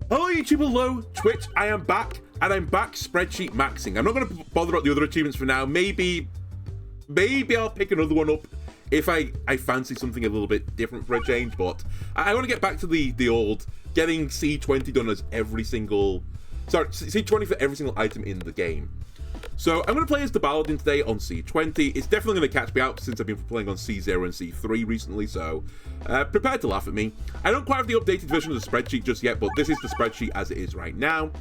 Hello YouTube, hello Twitch, I am back, and I'm back spreadsheet maxing. I'm not going to bother about the other achievements for now. Maybe I'll pick another one up if I fancy something a little bit different for a change, but I want to get back to the old getting C20 done as every single... Sorry, C20 for every single item in the game. So I'm going to play as the Paladin today on C20. It's definitely going to catch me out since I've been playing on C0 and C3 recently, so prepare to laugh at me. I don't quite have the updated version of the spreadsheet just yet, but this is the spreadsheet as it is right now.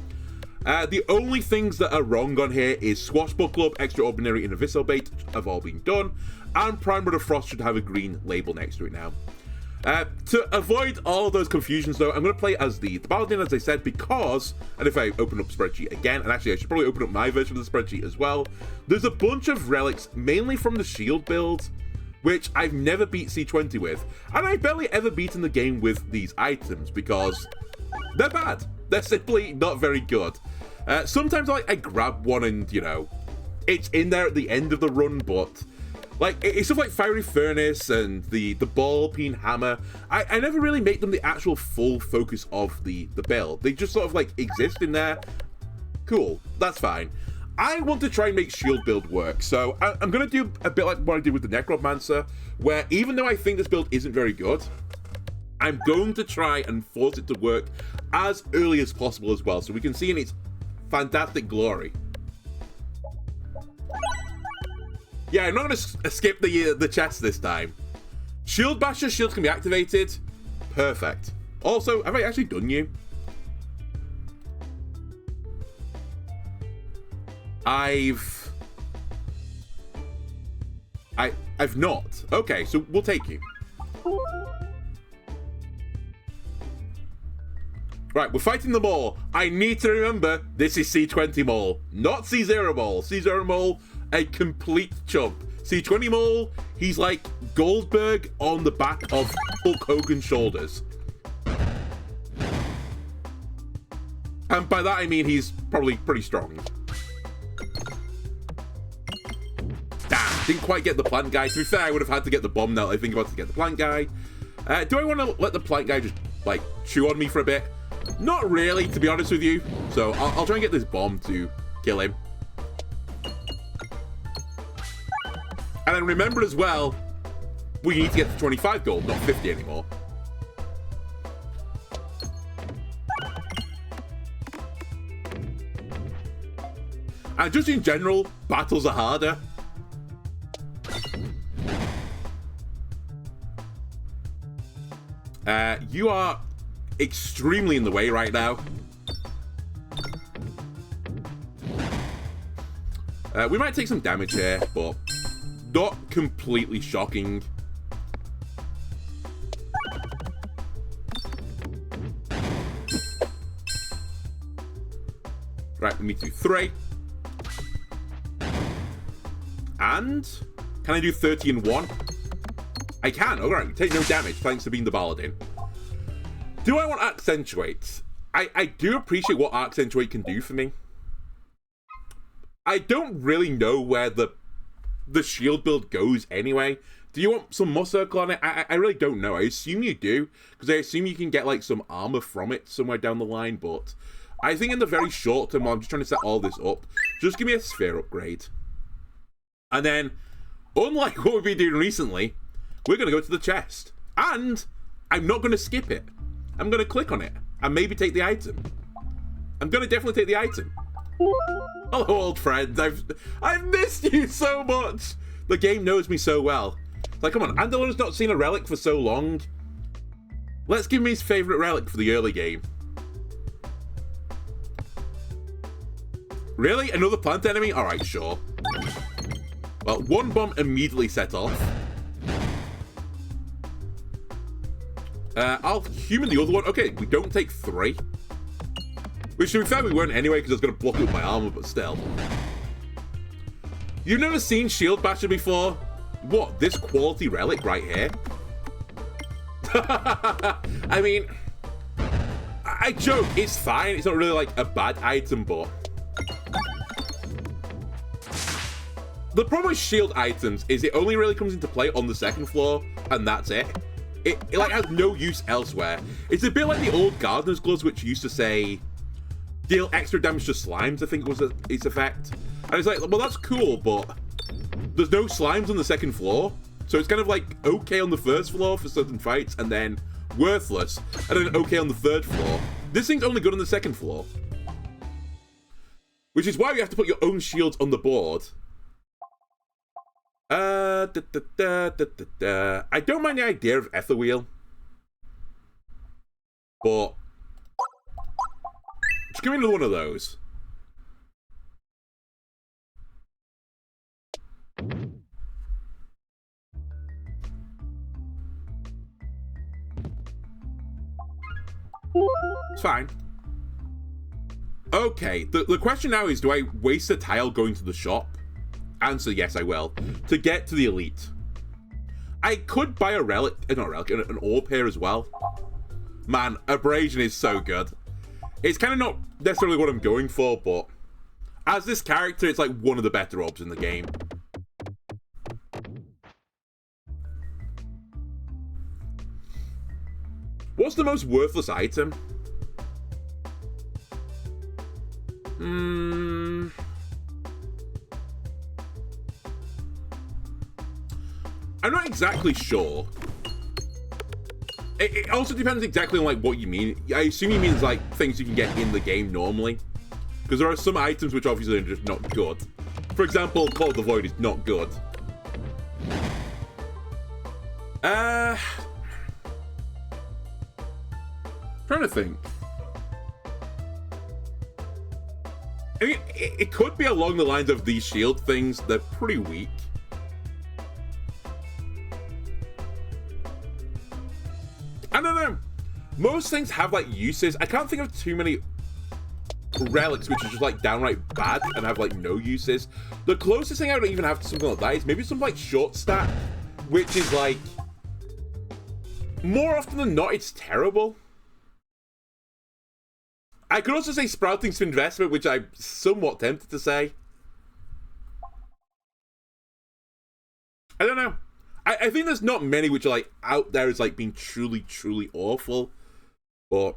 The only things that are wrong on here is Swashbuckler, Extraordinary, and Abyssal have all been done, and Prime Blood of Frost should have a green label next to it now. To avoid all those confusions though, I'm going to play as the Paladin, as I said, because, and if I open up spreadsheet again, and actually I should probably open up my version of the spreadsheet as well, there's a bunch of relics, mainly from the shield build, which I've never beat C20 with, and I've barely ever beaten the game with these items, because they're bad. They're simply not very good. Sometimes I grab one and, you know, it's in there at the end of the run, but... like, it's stuff like Fiery Furnace and the Ball Peen Hammer. I never really make them the actual full focus of the build. They just sort of, like, exist in there. Cool, that's fine. I want to try and make shield build work, so I'm going to do a bit like what I did with the Necromancer, where even though I think this build isn't very good, I'm going to try and force it to work as early as possible as well, so we can see in its fantastic glory. Yeah, I'm not going to skip the chest this time. Shield Basher, shields can be activated. Perfect. Also, have I actually done you? I've not. Okay, so we'll take you. Right, we're fighting the mole. I need to remember this is C20 mole, not C0 mole. C0 mole, a complete chump. C20 mole, he's like Goldberg on the back of Hulk Hogan's shoulders. And by that I mean he's probably pretty strong. Damn, didn't quite get the plant guy. To be fair, I would have had to get the bomb now that I think about to get the plant guy. Do I want to let the plant guy just, like, chew on me for a bit? Not really, to be honest with you. So I'll try and get this bomb to kill him. And then remember as well, we need to get to 25 gold, not 50 anymore. And just in general, battles are harder. You are extremely in the way right now. We might take some damage here, but not completely shocking. Right, we need to do 3. And can I do 30 in 1? I can. All right, take no damage thanks to being the Paladin. Do I want Accentuate? I do appreciate what Accentuate can do for me. I don't really know where the shield build goes anyway. Do you want some Moss Circle on it? I really don't know. I assume you do, because I assume you can get like some armor from it somewhere down the line, but I think in the very short term, while I'm just trying to set all this up, just give me a sphere upgrade. And then, unlike what we've been doing recently, we're going to go to the chest. And I'm not going to skip it. I'm going to click on it and maybe take the item. I'm going to definitely take the item. Hello, old friend. I've missed you so much. The game knows me so well. It's like, come on, Andalon's not seen a relic for so long. Let's give him his favorite relic for the early game. Really? Another plant enemy? Alright, sure. Well, one bomb immediately set off. I'll human the other one. Okay, we don't take 3. Which, to be fair, we weren't anyway, because I was going to block up my armor, but still. You've never seen Shield Basher before? What, this quality relic right here? I mean, I joke, it's fine. It's not really like a bad item, but... the problem with shield items is it only really comes into play on the second floor, and that's it. it like has no use elsewhere. It's a bit like the old Gardener's Gloves, which used to say, deal extra damage to slimes, I think was its effect. And it's like, well, that's cool, but there's no slimes on the second floor. So it's kind of like okay on the first floor for certain fights, and then worthless, and then okay on the third floor. This thing's only good on the second floor. Which is why you have to put your own shields on the board. I don't mind the idea of Ether Wheel. But just give me another one of those. It's fine. Okay, the question now is, do I waste a tile going to the shop? Answer, yes, I will. To get to the elite. I could buy a relic, not a relic, an orb here as well. Man, abrasion is so good. It's kind of not necessarily what I'm going for, but as this character, it's like one of the better orbs in the game. What's the most worthless item? I'm not exactly sure. It also depends exactly on like what you mean. I assume he means like things you can get in the game normally, because there are some items which obviously are just not good. For example, Call of the Void is not good. Trying to think. I mean, it could be along the lines of these shield things. They're pretty weak. I don't know. Most things have like uses. I can't think of too many relics which are just like downright bad and have like no uses. The closest thing I would even have to something like that is maybe some like short stack, which is like more often than not it's terrible. I could also say Sprouting Investment, which I'm somewhat tempted to say. I don't know. I think there's not many which are like out there as like being truly, truly awful. But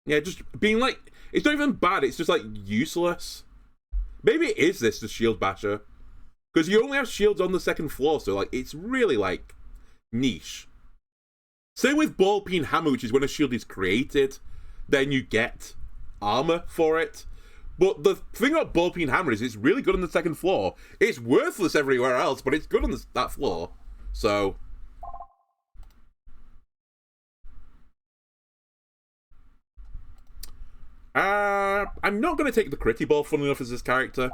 yeah, just being like, it's not even bad, it's just like useless. Maybe it is this, the Shield Basher. Because you only have shields on the second floor, so like it's really like niche. Same with Ball Peen Hammer, which is when a shield is created, then you get armor for it. But the thing about Ball Peen Hammer is it's really good on the second floor. It's worthless everywhere else, but it's good on that floor. So I'm not going to take the Critty Ball, funnily enough, as this character.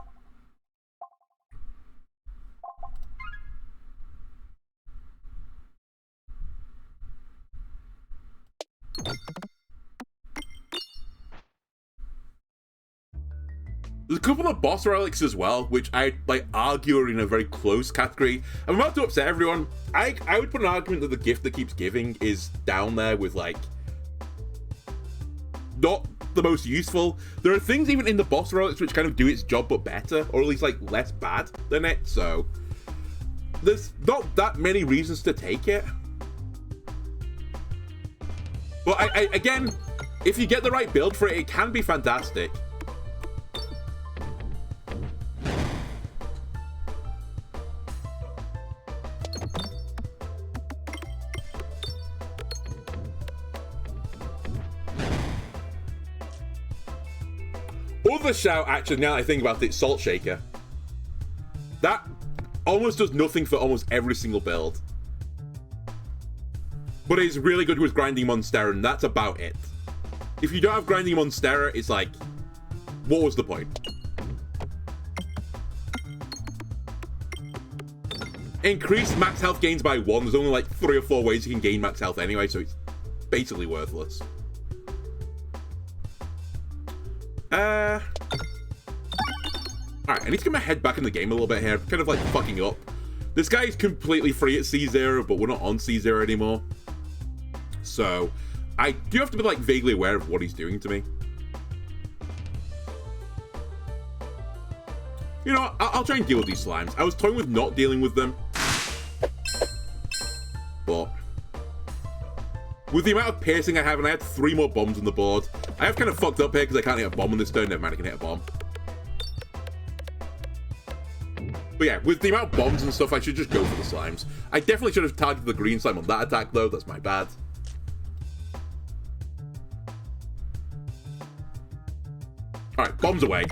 There's a couple of boss relics as well, which I like argue are in a very close category. I'm about to upset everyone. I would put an argument that the gift that keeps giving is down there with like not the most useful. There are things even in the boss relics which kind of do its job but better, or at least like less bad than it. So there's not that many reasons to take it. But I again, if you get the right build for it, it can be fantastic. Other shout, actually, now that I think about it, Salt Shaker. That almost does nothing for almost every single build. But it's really good with Grinding Monstera, and that's about it. If you don't have Grinding Monstera, it's like, what was the point? Increased max health gains by 1. There's only like 3 or 4 ways you can gain max health anyway, so it's basically worthless. Alright, I need to get my head back in the game a little bit here. I'm kind of like fucking up. This guy is completely free at C0, but we're not on C0 anymore. So, I do have to be like vaguely aware of what he's doing to me. You know, I'll try and deal with these slimes. I was toying with not dealing with them. With the amount of piercing I have, and I had 3 more bombs on the board, I have kind of fucked up here because I can't hit a bomb on this turn. Never mind, I can hit a bomb. But yeah, with the amount of bombs and stuff, I should just go for the slimes. I definitely should have targeted the green slime on that attack, though. That's my bad. Alright, bombs away.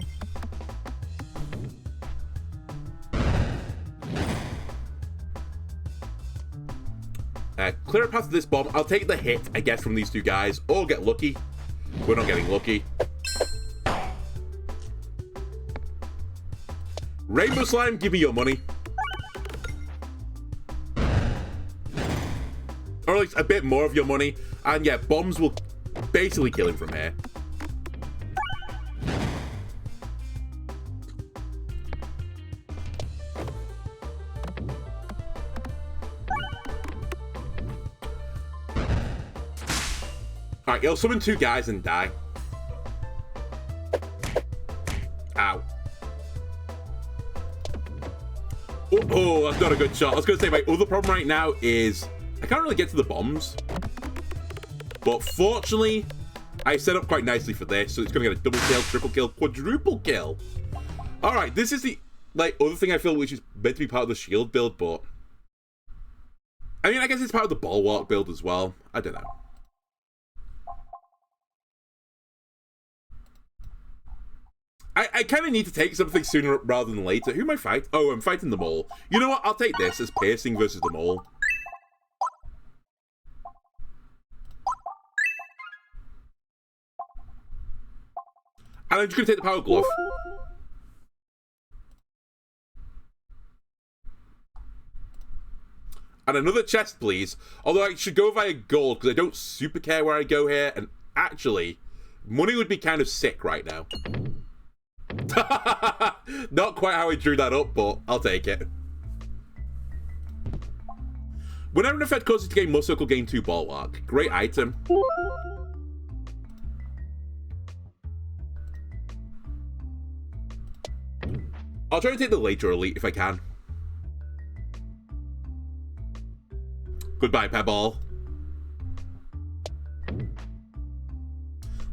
Clear a path to this bomb. I'll take the hit, I guess, from these 2 guys, or get lucky. We're not getting lucky. Rainbow slime, give me your money. Or at least a bit more of your money. And yeah, bombs will basically kill him from here. Alright, he'll summon 2 guys and die. Ow. Oh, that's not a good shot. I was going to say, my other problem right now is I can't really get to the bombs. But fortunately, I set up quite nicely for this, so it's going to get a double kill, triple kill, quadruple kill. Alright, this is the other thing I feel which is meant to be part of the shield build, but I mean, I guess it's part of the bulwark build as well. I don't know. I kind of need to take something sooner rather than later. Who am I fighting? Oh, I'm fighting the mole. You know what? I'll take this as piercing versus the mole. And I'm just going to take the power glove. And another chest, please. Although I should go via gold, because I don't super care where I go here. And actually, money would be kind of sick right now. Not quite how I drew that up, but I'll take it. Whenever an effect causes you to gain more circle, gain 2 bulwark. Great item. I'll try and take the later elite if I can. Goodbye, Pebble.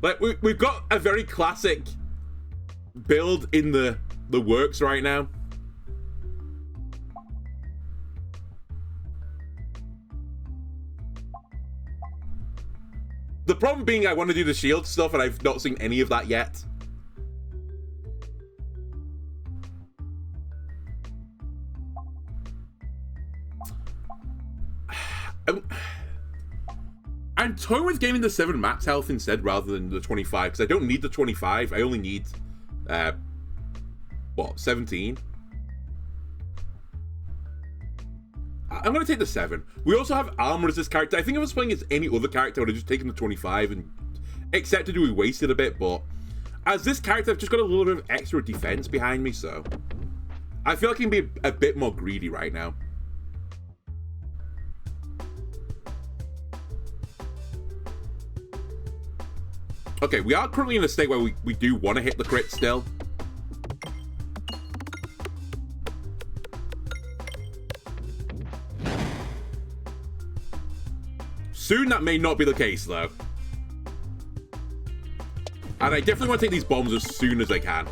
Like, we've got a very classic build in the works right now. The problem being I want to do the shield stuff and I've not seen any of that yet. I'm toying with gaining the 7 max health instead rather than the 25 because I don't need the 25. I only need what, 17? I'm going to take the 7. We also have armor as this character. I think if I was playing as any other character, I would have just taken the 25 and accepted we wasted a bit, but as this character, I've just got a little bit of extra defense behind me, so I feel like I can be a bit more greedy right now. Okay, we are currently in a state where we do want to hit the crit still. Soon that may not be the case, though. And I definitely want to take these bombs as soon as I can.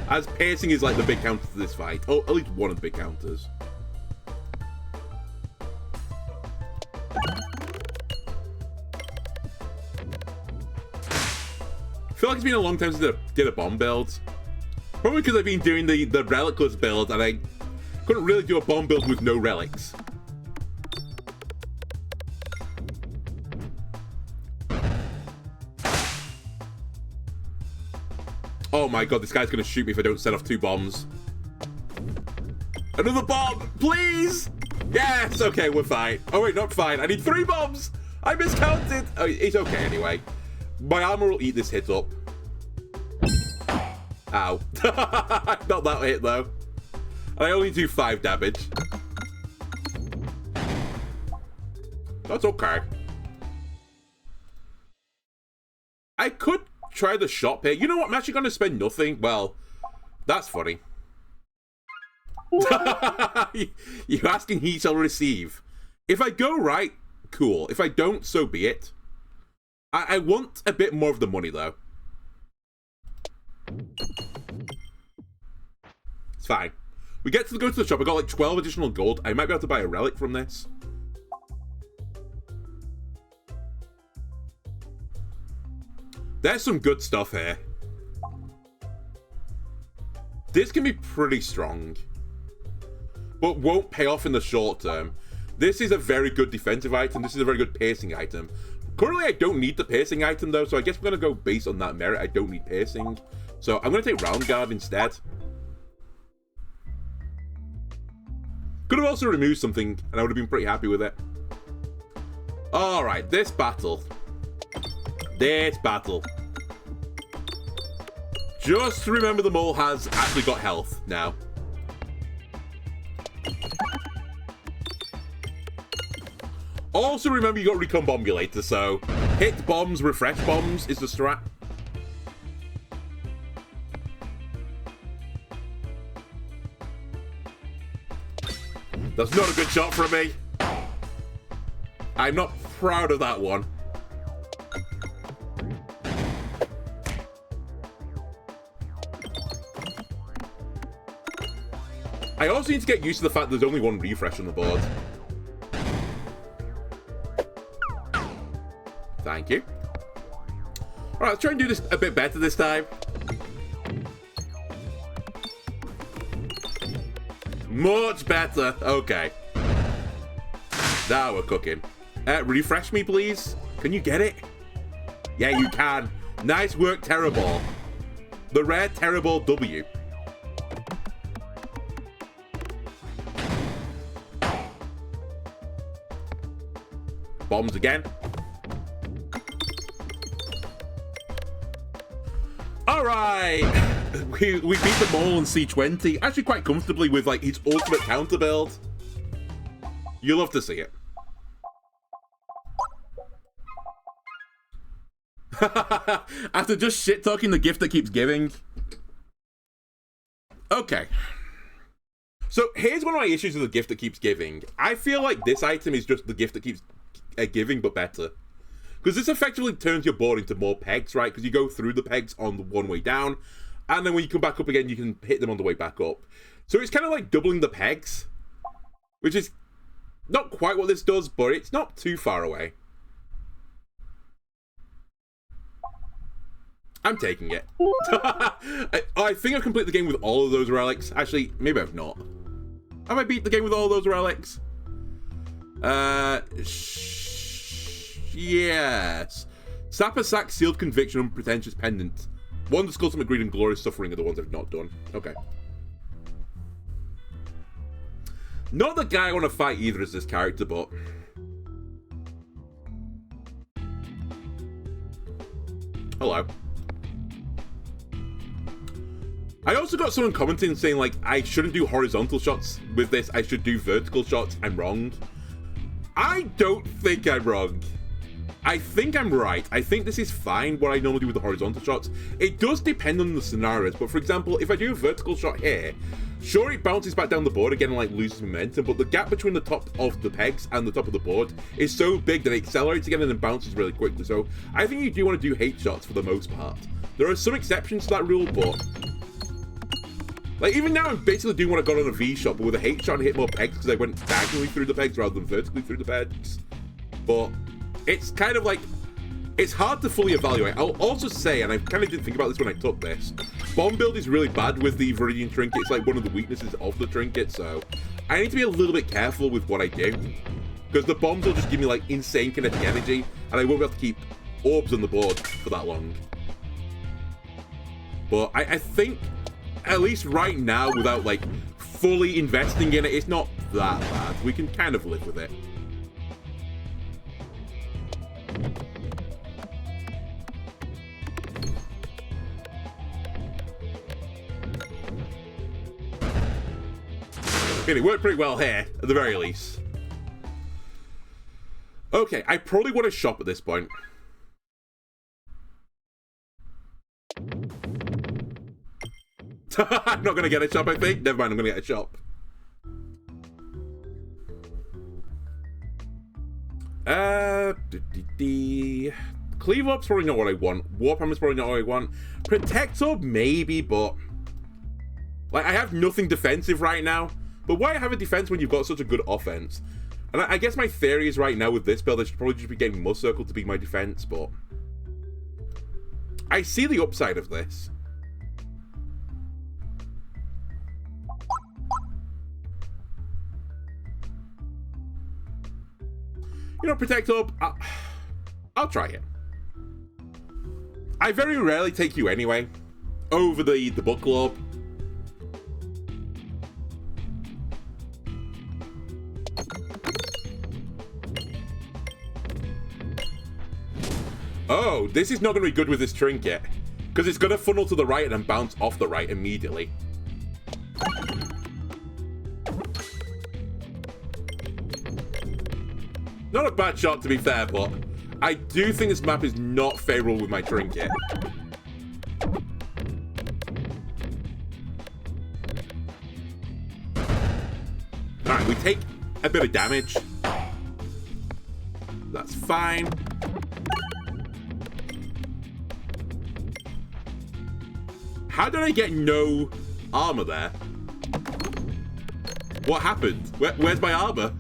As piercing is like the big counter to this fight. Oh, at least one of the big counters. I feel like it's been a long time since I did a bomb build. Probably because I've been doing the relicless build and I couldn't really do a bomb build with no relics. Oh my god, this guy's gonna shoot me if I don't set off 2 bombs. Another bomb, please! Yes, okay, we're fine. Oh wait, not fine. I need 3 bombs! I miscounted! Oh, it's okay anyway. My armor will eat this hit up. Ow. Not that hit though. And I only do 5 damage. That's okay. I could try the shop here. You know what? I'm actually going to spend nothing. Well, that's funny. You asking, he shall receive. If I go right, cool. If I don't, so be it. I want a bit more of the money, though. It's fine. We get to go to the shop. I got like 12 additional gold. I might be able to buy a relic from this. There's some good stuff here. This can be pretty strong, but won't pay off in the short term. This is a very good defensive item. This is a very good piercing item. Currently, I don't need the piercing item, though, so I guess we're going to go based on that merit. I don't need piercing. So I'm going to take Round Guard instead. Could have also removed something, and I would have been pretty happy with it. Alright, this battle. This battle. Just remember the mole has actually got health now. Also remember you got Recombobulator, so hit bombs, refresh bombs is the strat. That's not a good shot from me. I'm not proud of that one. I also need to get used to the fact there's only one refresh on the board. Thank you. Alright, let's try and do this a bit better this time. Much better. Okay. Now we're cooking. Refresh me, please. Can you get it? Yeah, you can. Nice work, Terrorball. The rare Terrorball W. Bombs again. Alright. We beat the mole in C20. Actually quite comfortably with like his ultimate counter build. You'll love to see it. After just shit-talking the gift that keeps giving. Okay. So here's one of my issues with the gift that keeps giving. I feel like this item is just the gift that keeps giving, but better. Because this effectively turns your board into more pegs, right? Because you go through the pegs on the one way down, and then when you come back up again, you can hit them on the way back up. So it's kind of like doubling the pegs, which is not quite what this does, but it's not too far away. I'm taking it. I think I've completed the game with all of those relics. Actually, maybe I've not. Have I beat the game with all of those relics? Yes. Sapper Sack, Sealed Conviction, Unpretentious Pendant. Wondrous Ultimate Greed and Glorious Suffering are the ones I've not done. Okay. Not the guy I want to fight either as this character, but... Hello. I also got someone commenting saying, like, I shouldn't do horizontal shots with this, I should do vertical shots. I'm wrong. I don't think I'm wrong. I think I'm right. I think this is fine, what I normally do with the horizontal shots. It does depend on the scenarios, but for example, if I do a vertical shot here, sure, it bounces back down the board again and like loses momentum, but the gap between the top of the pegs and the top of the board is so big that it accelerates again and then bounces really quickly. So I think you do want to do hate shots for the most part. There are some exceptions to that rule, but... like, even now I'm basically doing what I got on a V shot, but with a hate shot and hit more pegs because I went diagonally through the pegs rather than vertically through the pegs. But it's kind of like, it's hard to fully evaluate. I'll also say, and I kind of didn't think about this when I took this, bomb build is really bad with the Viridian Trinket. It's like one of the weaknesses of the Trinket, so I need to be a little bit careful with what I do. Because the bombs will just give me like insane kinetic energy, and I won't be able to keep orbs on the board for that long. But I think, at least right now, without like fully investing in it, it's not that bad. We can kind of live with it. It worked pretty well here, at the very least. Okay, I probably want to shop at this point. I'm not going to get a shop, I think. Never mind, I'm going to get a shop. Cleave Up's probably not what I want. Warp Hammer's probably not what I want. Protect Up, maybe, but... Like, I have nothing defensive right now. But why have a defense when you've got such a good offense? And I guess my theory is right now with this build, I should probably just be getting Mud Circle to be my defense, but... I see the upside of this. You know, Protect Up, I'll try it. I very rarely take you anyway, over the Book Club. Oh, this is not going to be good with this trinket, because it's going to funnel to the right and then bounce off the right immediately. Not a bad shot, to be fair, but I do think this map is not favorable with my trinket. Alright, we take a bit of damage. That's fine. How did I get no armor there? What happened? Where's my armor?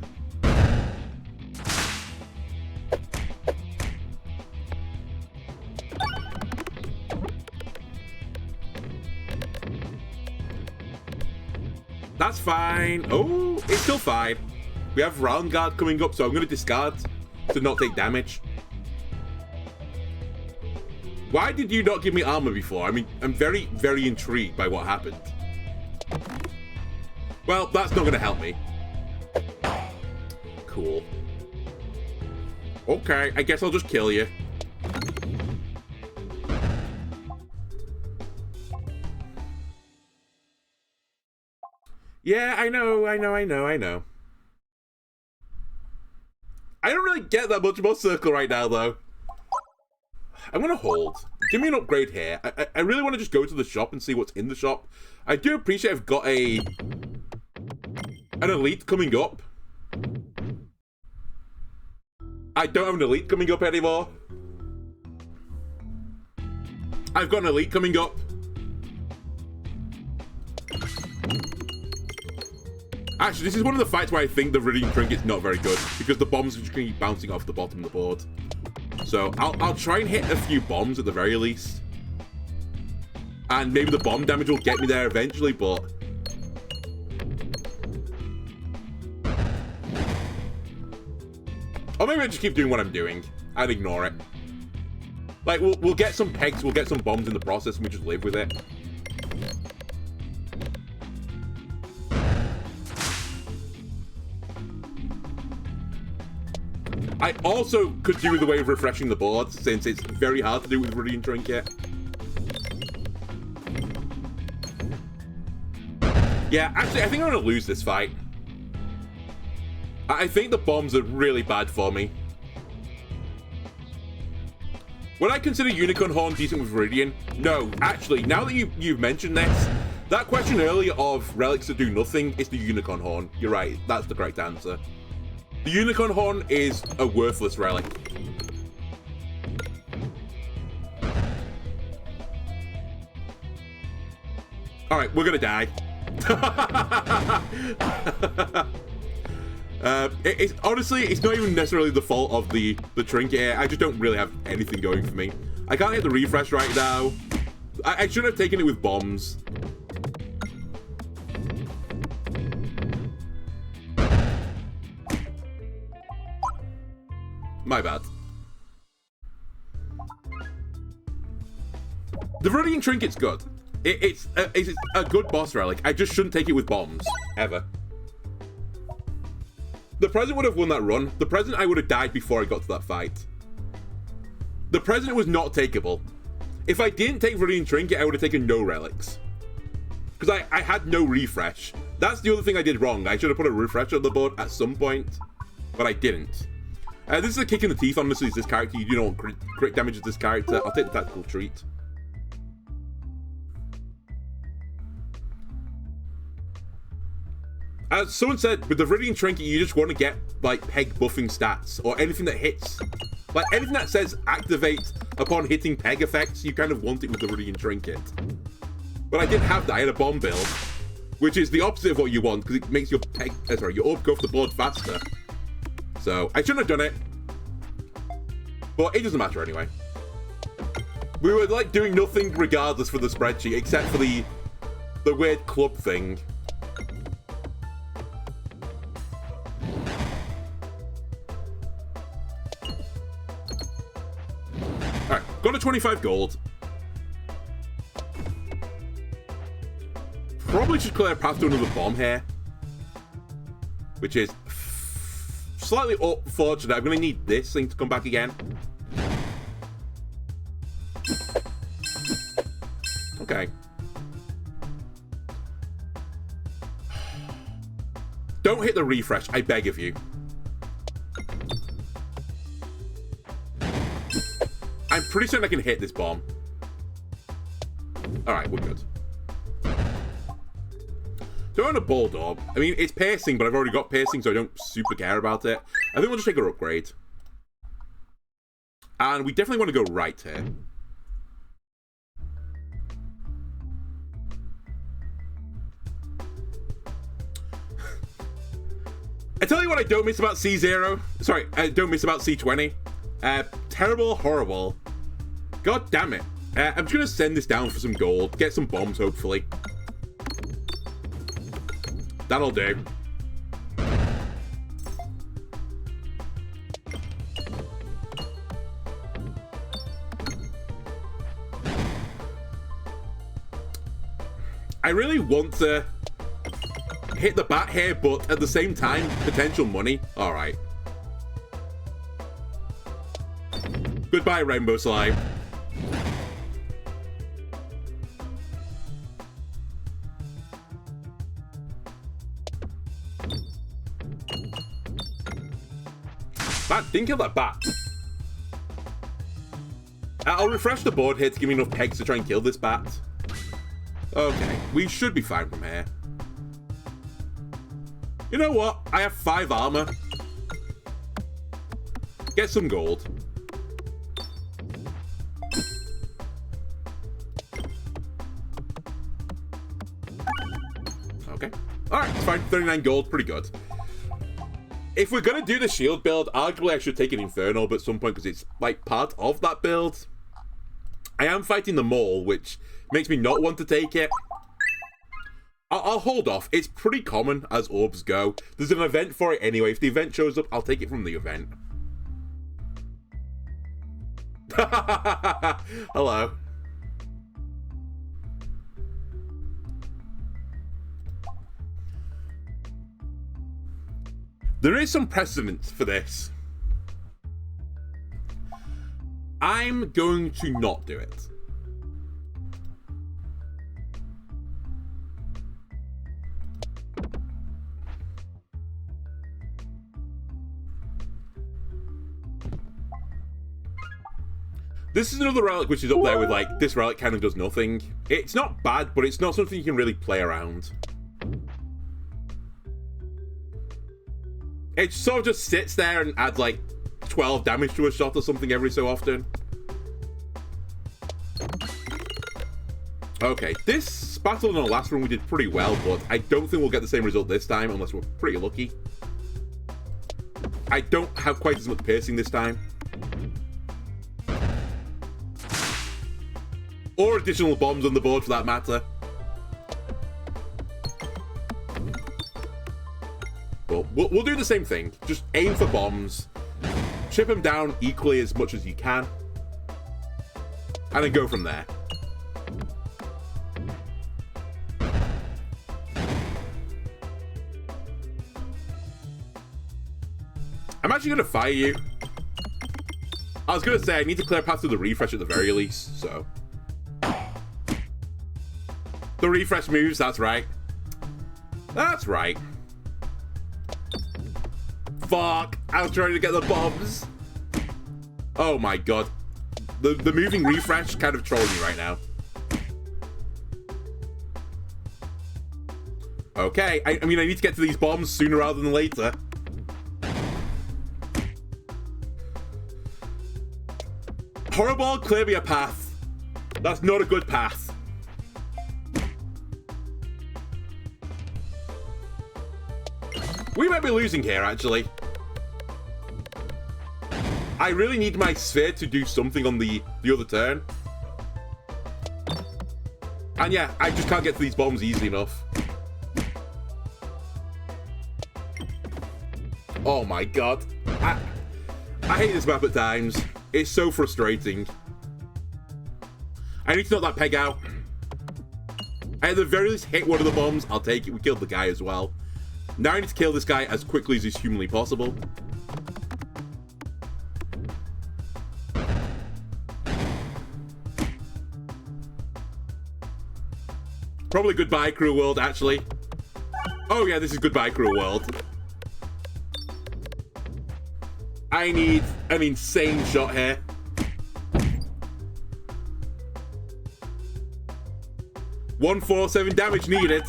That's fine. Oh, it's still fine. We have Round Guard coming up, so I'm going to discard to not take damage. Why did you not give me armor before? I mean, I'm very, very intrigued by what happened. Well, that's not going to help me. Cool. Okay, I guess I'll just kill you. Yeah, I know. I don't really get that much more circle right now, though. I'm going to hold. Give me an upgrade here. I really want to just go to the shop and see what's in the shop. I do appreciate I've got an elite coming up. I don't have an elite coming up anymore. I've got an elite coming up. Actually, this is one of the fights where I think the Viridian Trinket's not very good, because the bombs are just going to keep bouncing off the bottom of the board. So I'll try and hit a few bombs at the very least. And maybe the bomb damage will get me there eventually, but... Or maybe I just keep doing what I'm doing. I'd ignore it. Like, we'll get some pegs, we'll get some bombs in the process, and we just live with it. I also could do with a way of refreshing the board, since it's very hard to do with Viridian Trinket. Yeah, actually, I think I'm going to lose this fight. I think the bombs are really bad for me. Would I consider Unicorn Horn decent with Viridian? No, actually, now that you've mentioned this, that question earlier of relics that do nothing is the Unicorn Horn. You're right, that's the correct answer. The Unicorn Horn is a worthless relic. Alright, we're gonna die. Honestly, it's not even necessarily the fault of the trinket. I just don't really have anything going for me. I can't hit the refresh right now. I should have taken it with bombs. My bad. The Viridian Trinket's good. It's a good boss relic. I just shouldn't take it with bombs. Ever. The President would have won that run. The President, I would have died before I got to that fight. The President was not takeable. If I didn't take Viridian Trinket, I would have taken no relics. Because I had no refresh. That's the other thing I did wrong. I should have put a refresh on the board at some point. But I didn't. This is a kick in the teeth, honestly, is this character. You do not want crit damage with this character. I'll take the tactical treat. As someone said, with the Viridian Trinket, you just want to get, like, peg buffing stats, or anything that hits. Like, anything that says activate upon hitting peg effects, you kind of want it with the Viridian Trinket. But I didn't have that. I had a bomb build, which is the opposite of what you want, because it makes your your orb go off the board faster. So, I shouldn't have done it. But it doesn't matter anyway. We were, like, doing nothing regardless for the spreadsheet, except for the weird club thing. Alright, got a 25 gold. Probably should clear a path to another bomb here. Which is slightly unfortunate. I'm going to need this thing to come back again. Okay. Don't hit the refresh, I beg of you. I'm pretty certain I can hit this bomb. Alright, we're good. Don't want a Bulldog. I mean, it's piercing, but I've already got piercing, so I don't super care about it. I think we'll just take our upgrade. And we definitely want to go right here. I tell you what I don't miss about C0. Sorry, I don't miss about C20. Terrible, horrible. God damn it. I'm just going to send this down for some gold. Get some bombs, hopefully. That'll do. I really want to hit the bat here, but at the same time, potential money. Alright. Goodbye, Rainbow Slime. Bat, didn't kill that bat. I'll refresh the board here to give me enough pegs to try and kill this bat. Okay, we should be fine from here. You know what? I have 5 armor. Get some gold. Okay. Alright, it's fine. 39 gold, pretty good. If we're going to do the shield build, arguably I should take an Infernal at some point because it's, like, part of that build. I am fighting the Mole, which makes me not want to take it. I'll hold off. It's pretty common as orbs go. There's an event for it anyway. If the event shows up, I'll take it from the event. Hello. There is some precedent for this. I'm going to not do it. This is another relic which is up there with, like, this relic kind of does nothing. It's not bad, but it's not something you can really play around. It sort of just sits there and adds, like, 12 damage to a shot or something every so often. Okay, this battle in our last run we did pretty well, but I don't think we'll get the same result this time unless we're pretty lucky. I don't have quite as much piercing this time. Or additional bombs on the board for that matter. But we'll do the same thing. Just aim for bombs. Chip them down equally as much as you can. And then go from there. I'm actually going to fire you. I was going to say, I need to clear a path to the refresh at the very least, so... The refresh moves, that's right. That's right. Fuck, I was trying to get the bombs. Oh my god. The moving refresh kind of trolling me right now. Okay, I mean, I need to get to these bombs sooner rather than later. Horrible, clear me a path. That's not a good path. We might be losing here, actually. I really need my sphere to do something on the other turn. And yeah, I just can't get to these bombs easily enough. Oh my god. I hate this map at times. It's so frustrating. I need to knock that peg out. I at the very least hit one of the bombs. I'll take it. We killed the guy as well. Now I need to kill this guy as quickly as is humanly possible. Probably goodbye, Cruel World, actually. Oh yeah, this is goodbye, Cruel World. I need an insane shot here. $147 damage needed.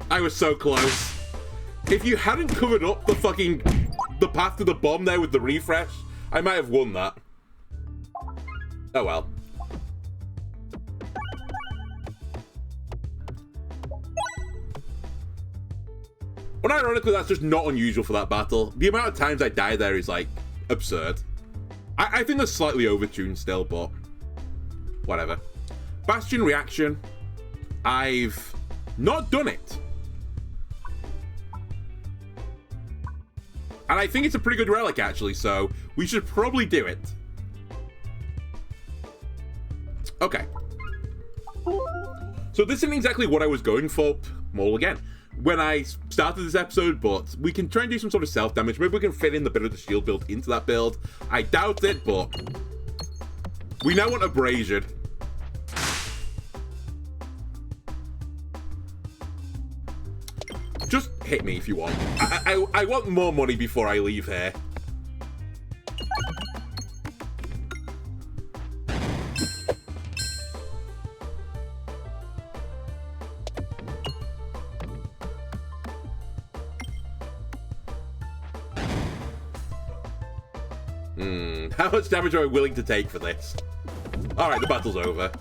I was so close. If you hadn't covered up the path to the bomb there with the refresh, I might have won that. Oh well. Well, ironically, that's just not unusual for that battle. The amount of times I die there is, like, absurd. I think they're slightly overtuned still, but whatever. Bastion reaction. I've not done it. And I think it's a pretty good relic, actually, so we should probably do it. Okay. So this isn't exactly what I was going for, Mole again, when I started this episode, but we can try and do some sort of self-damage. Maybe we can fit in the bit of the shield build into that build. I doubt it, but we now want Abrasion. Just hit me if you want. I want more money before I leave here. How much damage am I willing to take for this? Alright, the battle's over.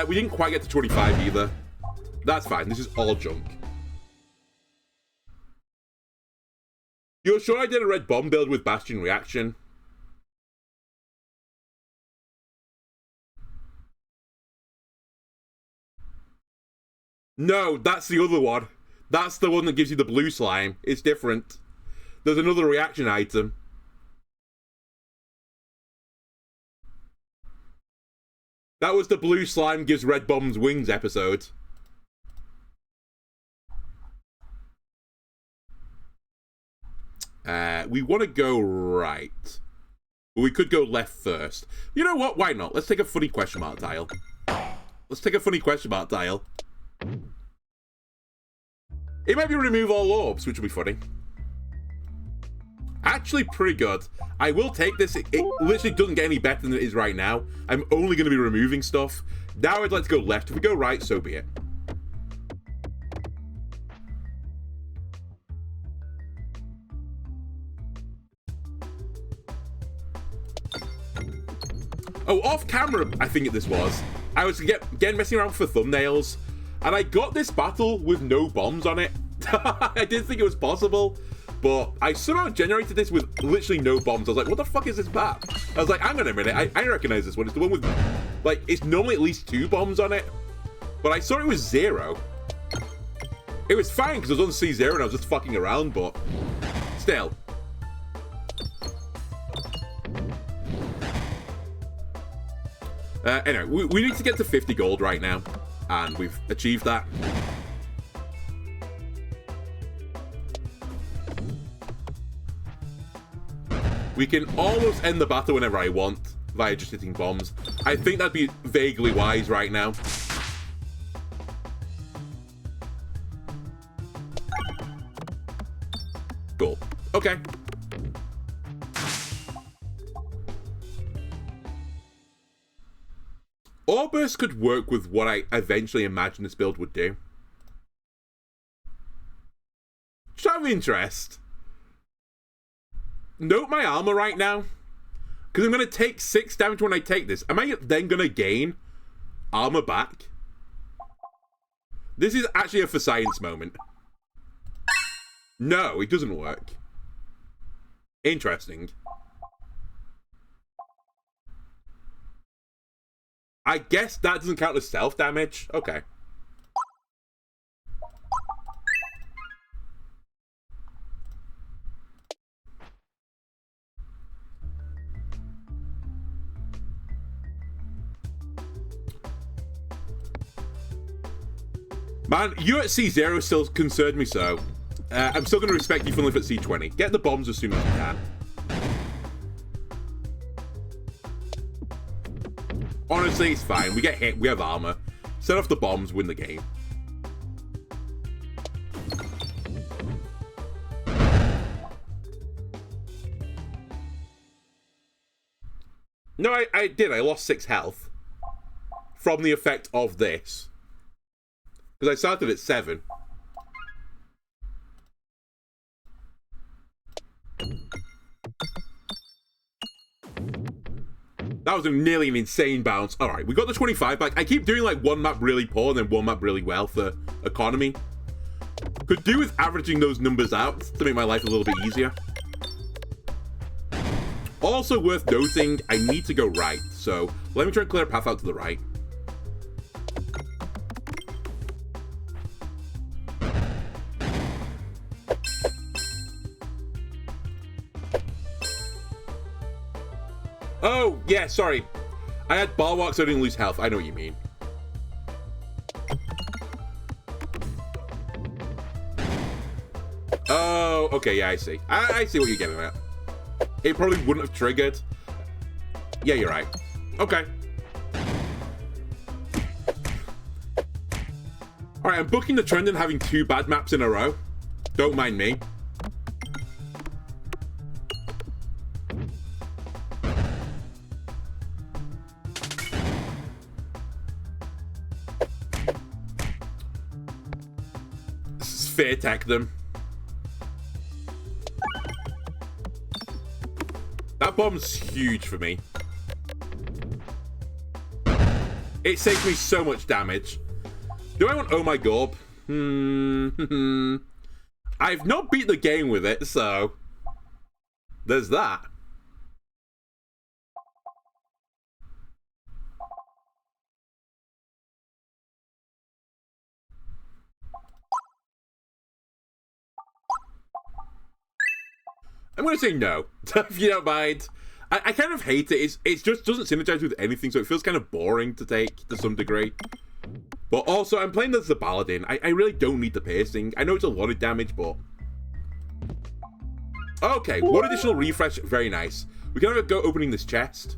We didn't quite get to 25 either. That's fine, this is all junk. You're sure I did a red bomb build with Bastion reaction? No, that's the other one. That's the one that gives you the blue slime. It's different. There's another reaction item. That was the blue slime gives red bombs wings episode. We want to go right. But we could go left first. You know what? Why not? Let's take a funny question mark tile. Let's take a funny question mark tile. It might be remove all orbs, which will be funny. Actually, pretty good. I will take this. It literally doesn't get any better than it is right now. I'm only going to be removing stuff. Now I'd like to go left. If we go right, so be it. Oh, off camera, I think this was. I was again messing around for thumbnails, and I got this battle with no bombs on it. I didn't think it was possible, but I somehow generated this with literally no bombs. I was like, what the fuck is this map? I was like, hang on a minute, I recognize this one. It's the one with, like, it's normally at least 2 bombs on it, but I saw it was 0. It was fine, because I was on C0 and I was just fucking around, but still. Anyway, we need to get to 50 gold right now, and we've achieved that. We can almost end the battle whenever I want, via just hitting bombs. I think that'd be vaguely wise right now. Cool. Okay. Orbs could work with what I eventually imagined this build would do. Just out of interest. Note my armor right now. Because I'm going to take 6 damage when I take this. Am I then going to gain armor back? This is actually a for science moment. No, it doesn't work. Interesting. I guess that doesn't count as self damage. Okay. Man, you at C0 still concerned me so. I'm still going to respect you for living at C20. Get the bombs as soon as you can. Honestly, it's fine. We get hit, we have armor. Set off the bombs, win the game. No, I did. I lost 6 health from the effect of this. Because I started at 7. That was nearly an insane bounce. Alright, we got the 25 back. I keep doing like one map really poor and then one map really well for economy. Could do with averaging those numbers out to make my life a little bit easier. Also worth noting, I need to go right. So let me try and clear a path out to the right. Oh, yeah, sorry. I had bulwarks, so I didn't lose health. I know what you mean. Oh, okay, yeah, I see. I see what you're getting at. It probably wouldn't have triggered. Yeah, you're right. Okay. Alright, I'm booking the trend and having 2 bad maps in a row. Don't mind me. Sphere tech them. That bomb's huge for me. It saves me so much damage. Do I want Oh My Gorb? I've not beat the game with it, so there's that. I'm going to say no, if you don't mind. I kind of hate it. It just doesn't synergize with anything, so it feels kind of boring to take to some degree. But also, I'm playing as the Paladin. I really don't need the piercing. I know it's a lot of damage, but... Okay, one additional refresh. Very nice. We can have a go opening this chest.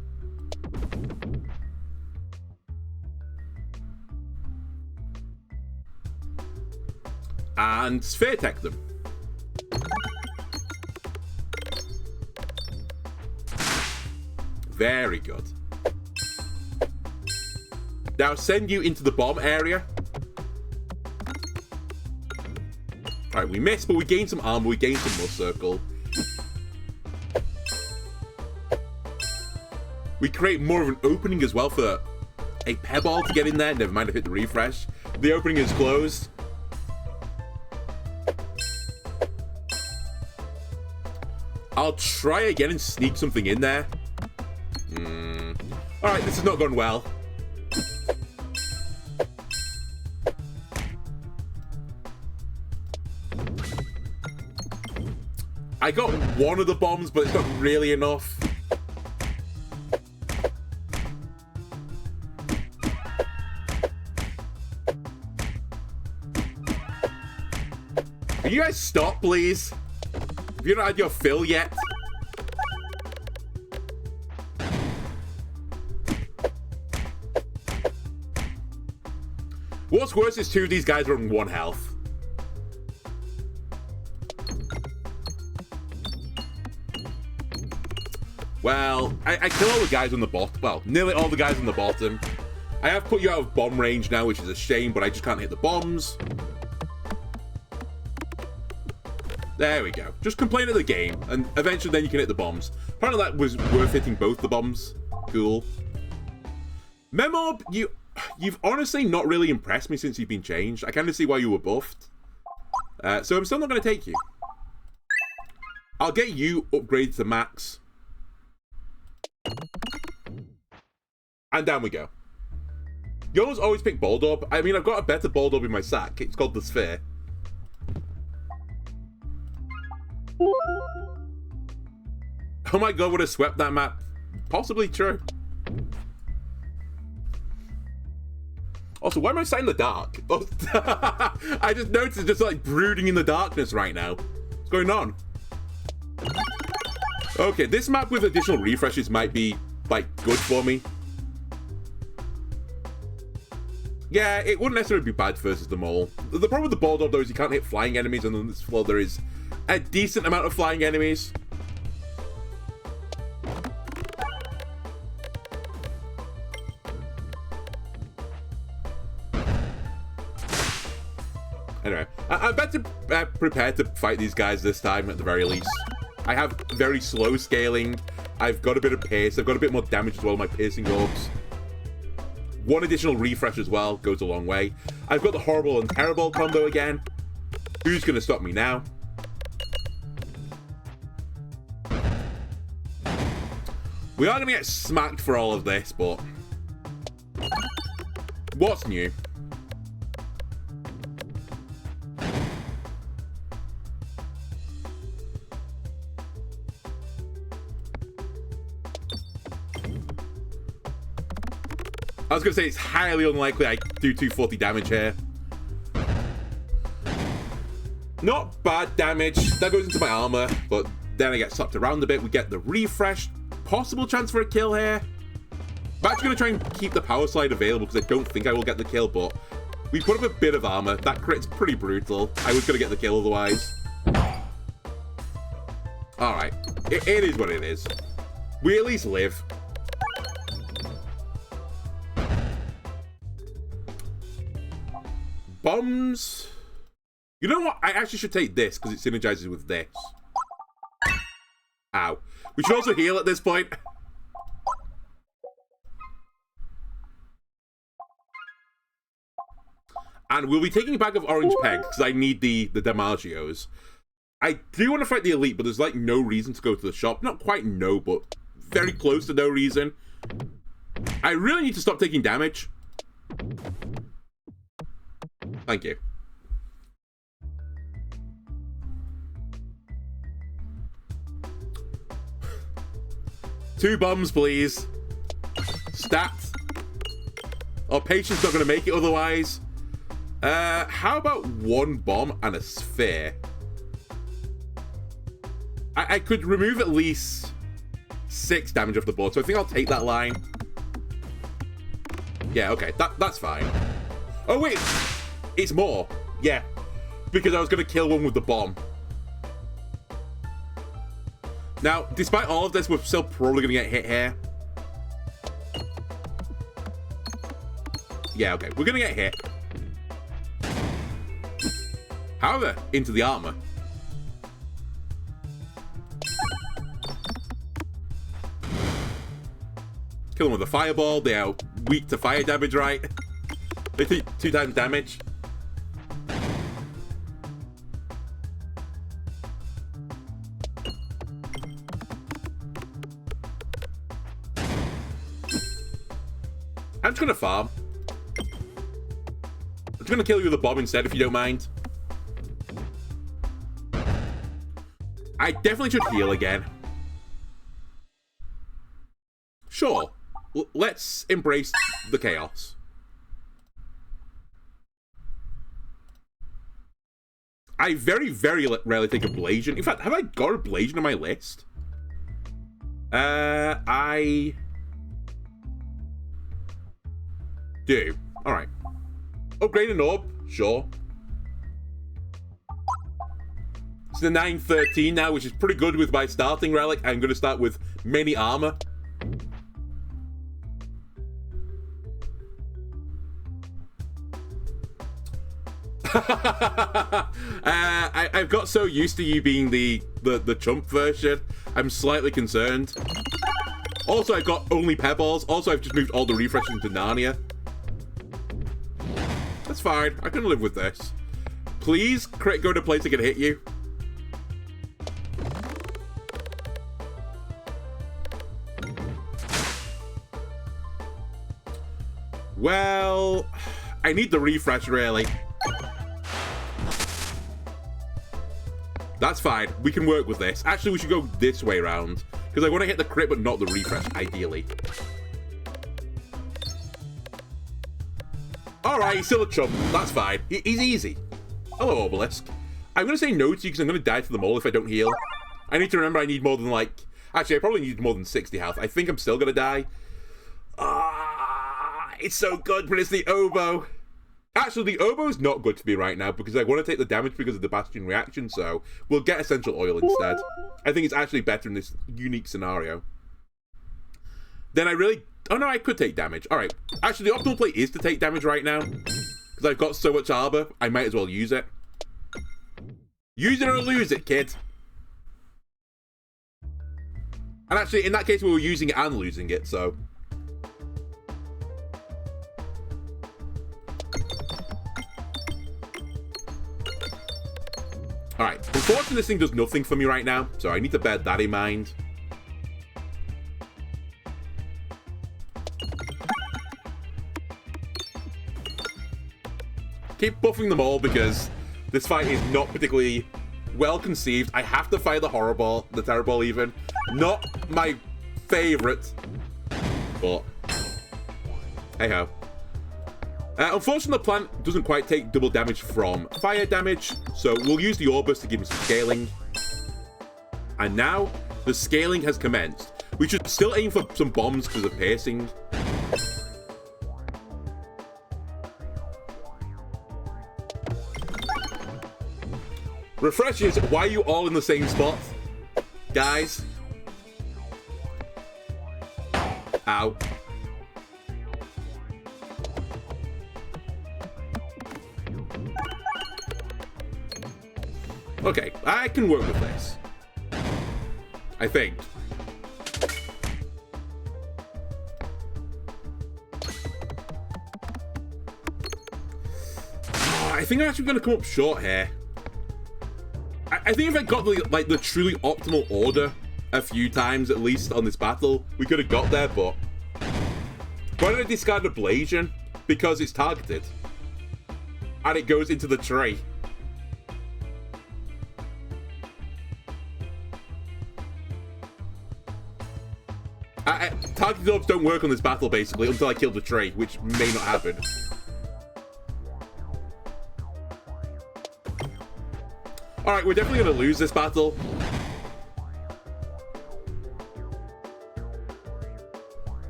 And sphere tech them. Very good. Now send you into the bomb area. Alright, we missed, but we gained some armor, we gained some more circle. We create more of an opening as well for a pebble to get in there. Never mind, I hit the refresh. The opening is closed. I'll try again and sneak something in there. Alright, this has not gone well. I got one of the bombs, but it's not really enough. Can you guys stop, please? Have you not had your fill yet? What's worse is 2 of these guys are on 1 health. Well, I kill all the guys on the bottom. Well, nearly all the guys on the bottom. I have put you out of bomb range now, which is a shame, but I just can't hit the bombs. There we go. Just complain of the game, and eventually then you can hit the bombs. Apparently that was worth hitting both the bombs. Cool. Memob, you've honestly not really impressed me since you've been changed. I kind of see why you were buffed. So I'm still not going to take you. I'll get you upgraded to max. And down we go. You always pick Boldorb. I mean, I've got a better Boldorb in my sack. It's called the Sphere. Oh my god, would have swept that map. Possibly true. Also, why am I sat in the dark? Oh, I just noticed it's just like brooding in the darkness right now. What's going on? Okay, this map with additional refreshes might be, like, good for me. Yeah, it wouldn't necessarily be bad versus the mole. The problem with the Boldorb, though, is you can't hit flying enemies, and on this floor there is a decent amount of flying enemies. Anyway, I'm better prepared to fight these guys this time, at the very least. I have very slow scaling. I've got a bit of pace. I've got a bit more damage as well, my piercing orbs. One additional refresh as well goes a long way. I've got the horrible and terrible combo again. Who's going to stop me now? We are going to get smacked for all of this, but what's new? I was going to say it's highly unlikely I do 240 damage here. Not bad damage. That goes into my armor, but then I get slapped around a bit. We get the refresh. Possible chance for a kill here. I'm actually going to try and keep the power slide available because I don't think I will get the kill, but we put up a bit of armor. That crit's pretty brutal. I was going to get the kill otherwise. Alright. It is what it is. We at least live. Bombs. You know what? I actually should take this because it synergizes with this. Ow. We should also heal at this point. And we'll be taking a bag of orange pegs because I need the Damagios. I do want to fight the elite, but there's like no reason to go to the shop. Not quite no, but very close to no reason. I really need to stop taking damage. Thank you. Two bombs, please. Stats. Our patient's not going to make it otherwise. How about one bomb and a sphere? I could remove at least 6 damage off the board, so I think I'll take that line. Yeah, okay, that's fine. Oh, wait. It's more. Yeah. Because I was going to kill one with the bomb. Now, despite all of this, we're still probably going to get hit here. Yeah, okay. We're going to get hit. However, into the armor. Kill them with a fireball. They are weak to fire damage, right? They take 2 times damage. I'm just gonna farm. I'm just gonna kill you with a bomb instead, if you don't mind. I definitely should heal again. Sure. Let's embrace the chaos. I very, very rarely take a Blasian. In fact, have I got a Blasian on my list? I do. Alright. Upgrade an orb? Sure. It's the 913 now, which is pretty good with my starting relic. I'm going to start with many armor. I've got so used to you being the chump version. I'm slightly concerned. Also, I've got only Pebbles. Also, I've just moved all the refreshes into Narnia. That's fine. I can live with this. Please, crit go to a place that can hit you. Well, I need the refresh, really. That's fine. We can work with this. Actually, we should go this way around. Because I want to hit the crit, but not the refresh, ideally. Alright, he's still a chump. That's fine. He's easy. Hello, Obelisk. I'm going to say no to you because I'm going to die to them all if I don't heal. I need to remember I need more than, like... Actually, I probably need more than 60 health. I think I'm still going to die. It's so good, but it's the oboe. Actually, the oboe is not good to me right now because I want to take the damage because of the Bastion reaction, so we'll get Essential Oil instead. I think it's actually better in this unique scenario. Then I really... Oh no, I could take damage. Alright. Actually, the optimal play is to take damage right now. Because I've got so much armor, I might as well use it. Use it or lose it, kid. And actually, in that case, we were using it and losing it, so... Alright, unfortunately this thing does nothing for me right now, so I need to bear that in mind. Keep buffing them all because this fight is not particularly well conceived. I have to fire the Horror Ball, the Terror Ball even. Not my favourite, but hey-ho. Unfortunately, the plant doesn't quite take double damage from fire damage, so we'll use the orbs to give me some scaling. And now, the scaling has commenced. We should still aim for some bombs because of piercing. Refreshes, why are you all in the same spot? Guys? Ow. Okay, I can work with this. I think. I think I'm actually going to come up short here. I think if I got the truly optimal order a few times at least on this battle, we could have got there, but... Why did I discard Ablation? Because it's targeted. And it goes into the tree. Targeted orbs don't work on this battle, basically, until I kill the tree, which may not happen. Alright, we're definitely going to lose this battle.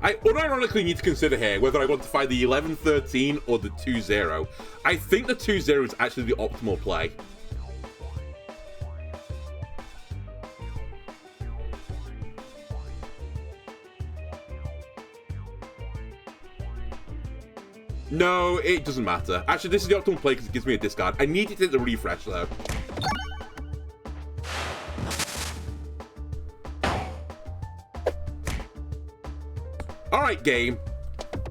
I unironically need to consider here whether I want to fight the 11-13 or the 2-0. I think the 2-0 is actually the optimal play. No, it doesn't matter. Actually, this is the optimal play because it gives me a discard. I need to take the refresh, though. Alright, game.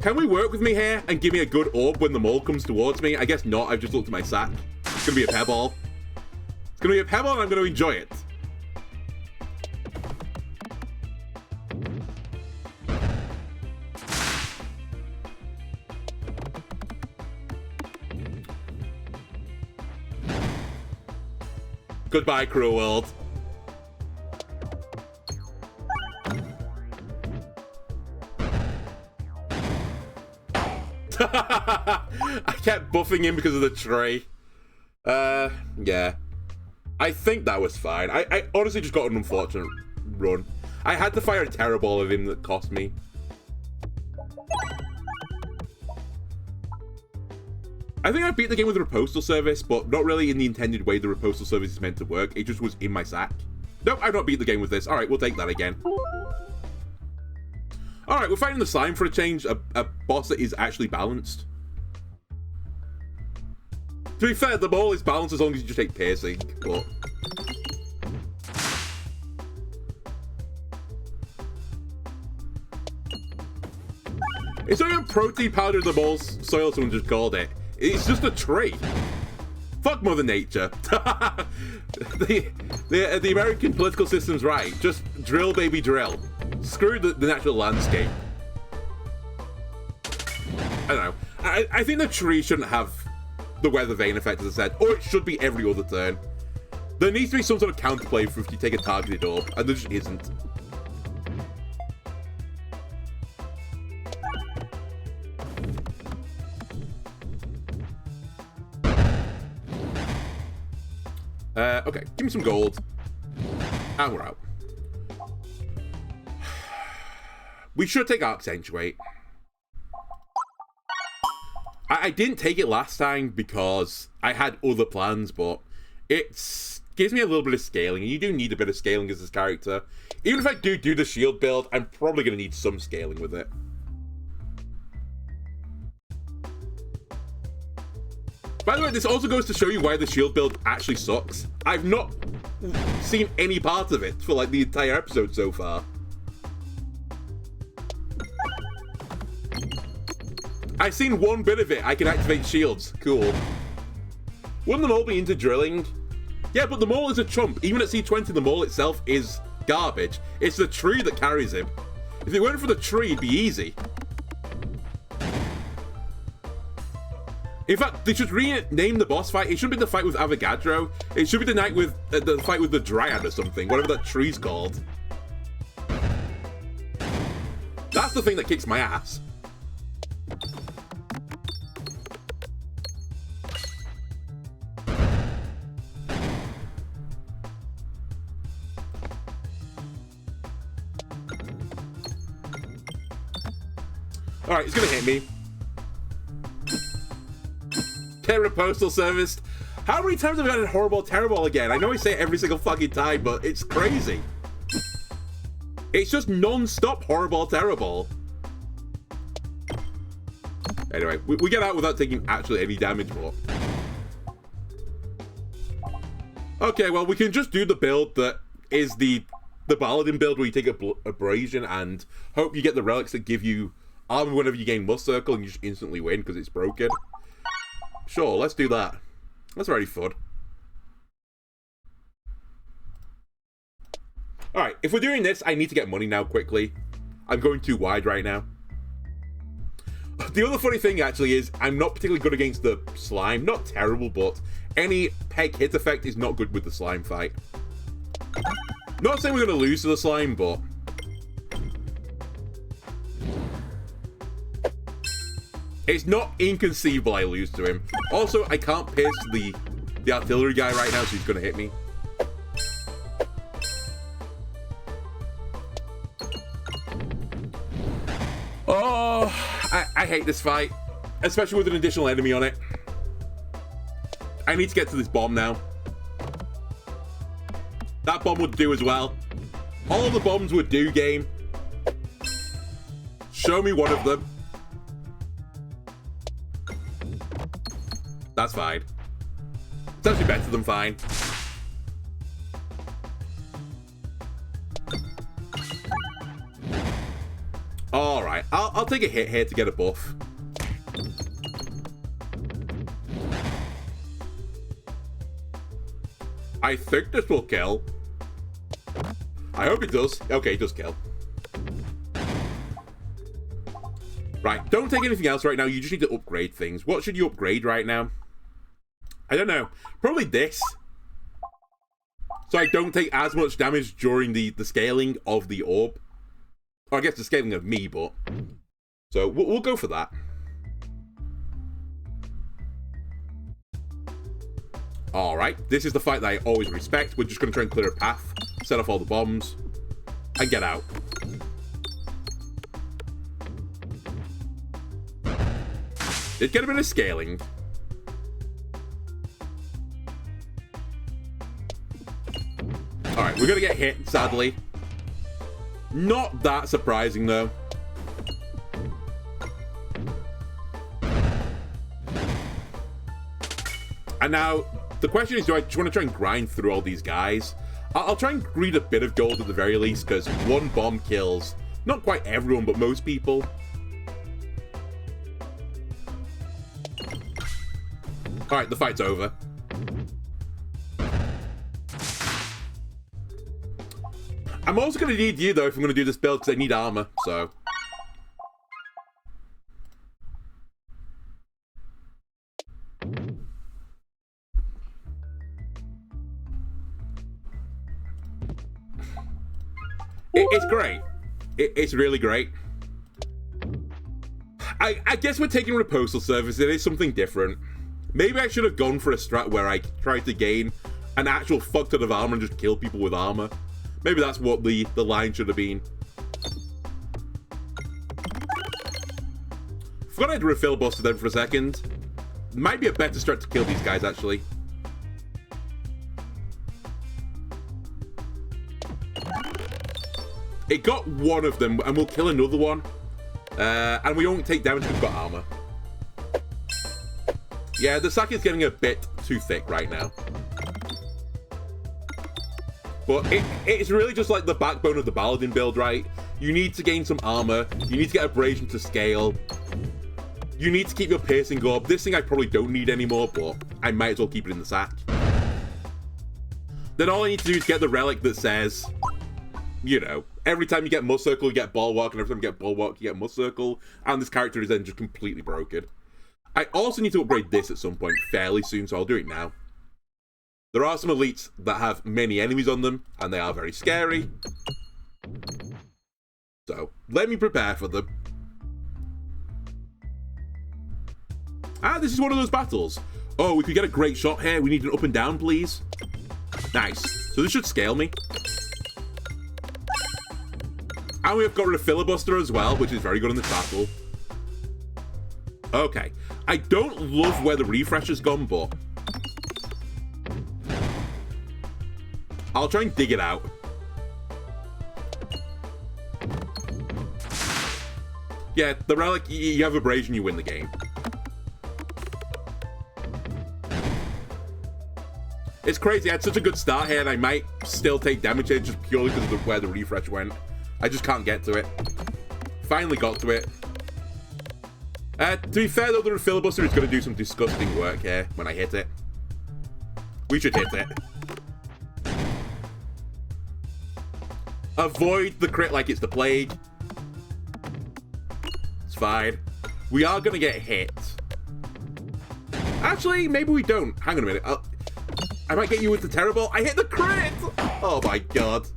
Can we work with me here and give me a good orb when the mole comes towards me? I guess not. I've just looked at my sack. It's going to be a pebble. It's going to be a pebble and I'm going to enjoy it. Goodbye, cruel world. I kept buffing him because of the tree. Yeah. I think that was fine. I honestly just got an unfortunate run. I had to fire a Terror Ball of him that cost me. I think I beat the game with the Repostal Service, but not really in the intended way the Repostal Service is meant to work. It just was in my sack. Nope, I've not beat the game with this. Alright, we'll take that again. Alright, we're fighting the Slime for a change. A boss that is actually balanced. To be fair, the mole is balanced as long as you just take piercing, but... It's not even protein powder in the mole's soil, someone just called it. It's just a tree. Fuck Mother Nature. the American political system's right. Just drill, baby, drill. Screw the natural landscape. I don't know. I think the tree shouldn't have the weather vane effect, as I said, or it should be every other turn. There needs to be some sort of counterplay for if you take a targeted orb, and there just isn't. Okay, give me some gold. And we're out. We should take Accentuate. I didn't take it last time because I had other plans, but it gives me a little bit of scaling, and you do need a bit of scaling as this character. Even if I do the shield build, I'm probably going to need some scaling with it. By the way, this also goes to show you why the shield build actually sucks. I've not seen any part of it for like the entire episode so far. I've seen one bit of it. I can activate shields. Cool. Wouldn't the mole be into drilling? Yeah, but the mole is a chump. Even at C20, the mole itself is garbage. It's the tree that carries him. If it weren't for the tree, it'd be easy. In fact, they should rename the boss fight. It shouldn't be the fight with Avogadro. It should be the night with the fight with the Dryad or something, whatever that tree's called. That's the thing that kicks my ass. Alright, it's gonna hit me. Terror Postal Service. How many times have I gotten horrible terrible again? I know I say it every single fucking time, but it's crazy. It's just non-stop horrible terrible. Anyway, we get out without taking actually any damage more. Okay, well, we can just do the build that is the Paladin build where you take Abrasion and hope you get the relics that give you armor whenever you gain Must Circle and you just instantly win because it's broken. Sure, let's do that. That's already fun. Alright, if we're doing this, I need to get money now quickly. I'm going too wide right now. The other funny thing, actually, is I'm not particularly good against the slime. Not terrible, but any peg hit effect is not good with the slime fight. Not saying we're going to lose to the slime, but... it's not inconceivable I lose to him. Also, I can't pierce the artillery guy right now, so he's going to hit me. Oh, I hate this fight. Especially with an additional enemy on it. I need to get to this bomb now. That bomb would do as well. All the bombs would do, game. Show me one of them. That's fine. It's actually better than fine. Alright, I'll take a hit here to get a buff. I think this will kill. I hope it does. Okay, it does kill. Right, don't take anything else right now. You just need to upgrade things. What should you upgrade right now? I don't know. Probably this. So I don't take as much damage during the scaling of the orb. Or I guess the scaling of me, but... so we'll go for that. Alright, this is the fight that I always respect. We're just going to try and clear a path, set off all the bombs, and get out. Did get a bit of scaling. Alright, we're going to get hit, sadly. Not that surprising, though. And now, the question is, do I just want to try and grind through all these guys? I'll try and greed a bit of gold at the very least, because one bomb kills not quite everyone, but most people. Alright, the fight's over. I'm also going to need you, though, if I'm going to do this build, because I need armor, so... It's great. It's really great. I guess we're taking Reposal Service. It is something different. Maybe I should have gone for a strat where I tried to gain an actual fuck ton of armor and just kill people with armor. Maybe that's what the line should have been. Forgot I'd refill Buster then for a second. Might be a better strat to kill these guys, actually. It got one of them, and we'll kill another one. And we won't take damage because we've got armor. Yeah, the sack is getting a bit too thick right now. But it's really just like the backbone of the Paladin build, right? You need to gain some armor. You need to get abrasion to scale. You need to keep your piercing up. This thing I probably don't need anymore, but I might as well keep it in the sack. Then all I need to do is get the relic that says, you know, every time you get Must Circle, you get Bulwark, and every time you get Bulwark, you get Must Circle, and this character is then just completely broken. I also need to upgrade this at some point fairly soon, so I'll do it now. There are some elites that have many enemies on them, and they are very scary. So, let me prepare for them. Ah, this is one of those battles. Oh, we could get a great shot here. We need an up and down, please. Nice. So this should scale me. And we've got rid of Filibuster as well, which is very good in this battle. Okay. I don't love where the refresh has gone, but I'll try and dig it out. Yeah, the relic, you have abrasion, you win the game. It's crazy, I had such a good start here, and I might still take damage here just purely because of where the refresh went. I just can't get to it. Finally got to it. To be fair though, the Filibuster is going to do some disgusting work here when I hit it. We should hit it. Avoid the crit like it's the plague. It's fine. We are going to get hit. Actually, maybe we don't. Hang on a minute. I might get you with the terrible. I hit the crit! Oh my god.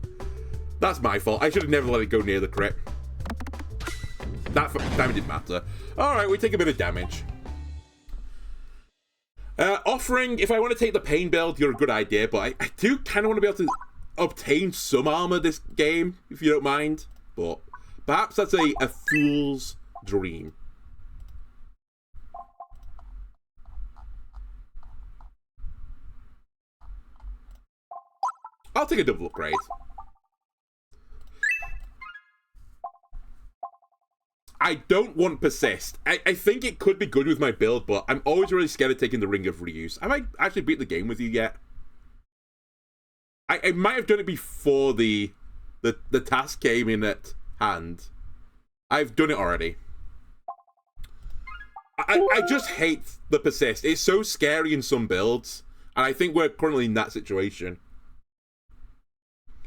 That's my fault. I should have never let it go near the crit. That damage didn't matter. Alright, we take a bit of damage. Offering, if I want to take the pain build, you're a good idea, but I do kind of want to be able to obtain some armor this game, if you don't mind. But perhaps that's a fool's dream. I'll take a double upgrade. I don't want Persist. I think it could be good with my build, but I'm always really scared of taking the Ring of Reuse. Have I actually beat the game with you yet? I might have done it before the task came in at hand. I've done it already. I just hate the Persist. It's so scary in some builds, and I think we're currently in that situation.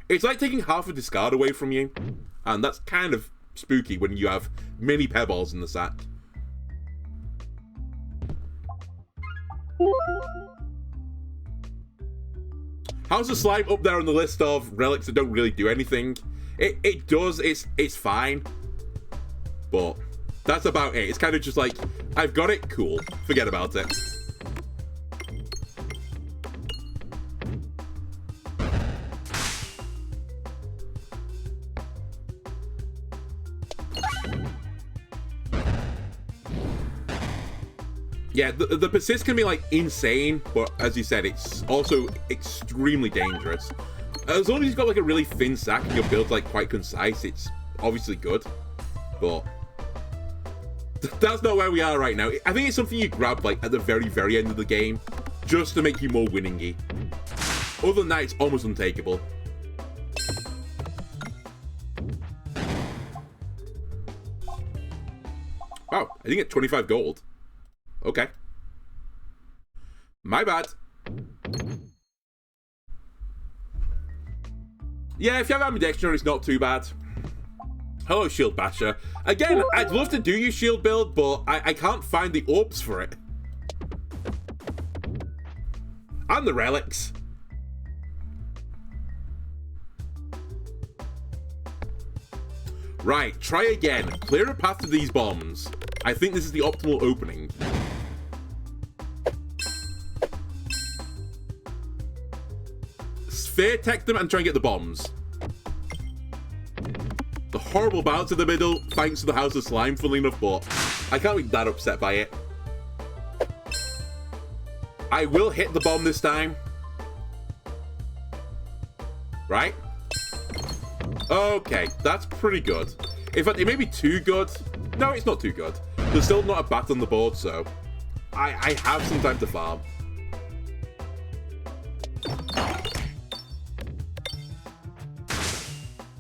It's like taking half a discard away from you, and that's kind of spooky when you have mini pebbles in the sack. How's the slime up there on the list of relics that don't really do anything? It does, it's fine, but that's about it. It's kind of just like, I've got it, cool, forget about it. Yeah, the persist can be like insane, but as you said, it's also extremely dangerous. As long as you've got like a really thin sack and your build's like quite concise, it's obviously good. But that's not where we are right now. I think it's something you grab like at the very, very end of the game. just to make you more winningy. Other than that, it's almost untakeable. Oh, I didn't get 25 gold. Okay. My bad. Yeah, if you have ambidextrous, it's not too bad. Hello, Shield Basher. Again, I'd love to do your shield build, but I can't find the orbs for it. And the relics. Right, try again. Clear a path to these bombs. I think this is the optimal opening. Sphere tech them and try and get the bombs. The horrible bounce in the middle, thanks to the House of Slime, funnily enough, but I can't be that upset by it. I will hit the bomb this time. Right? Okay, that's pretty good. In fact, it may be too good. No, it's not too good. There's still not a bat on the board, so I have some time to farm.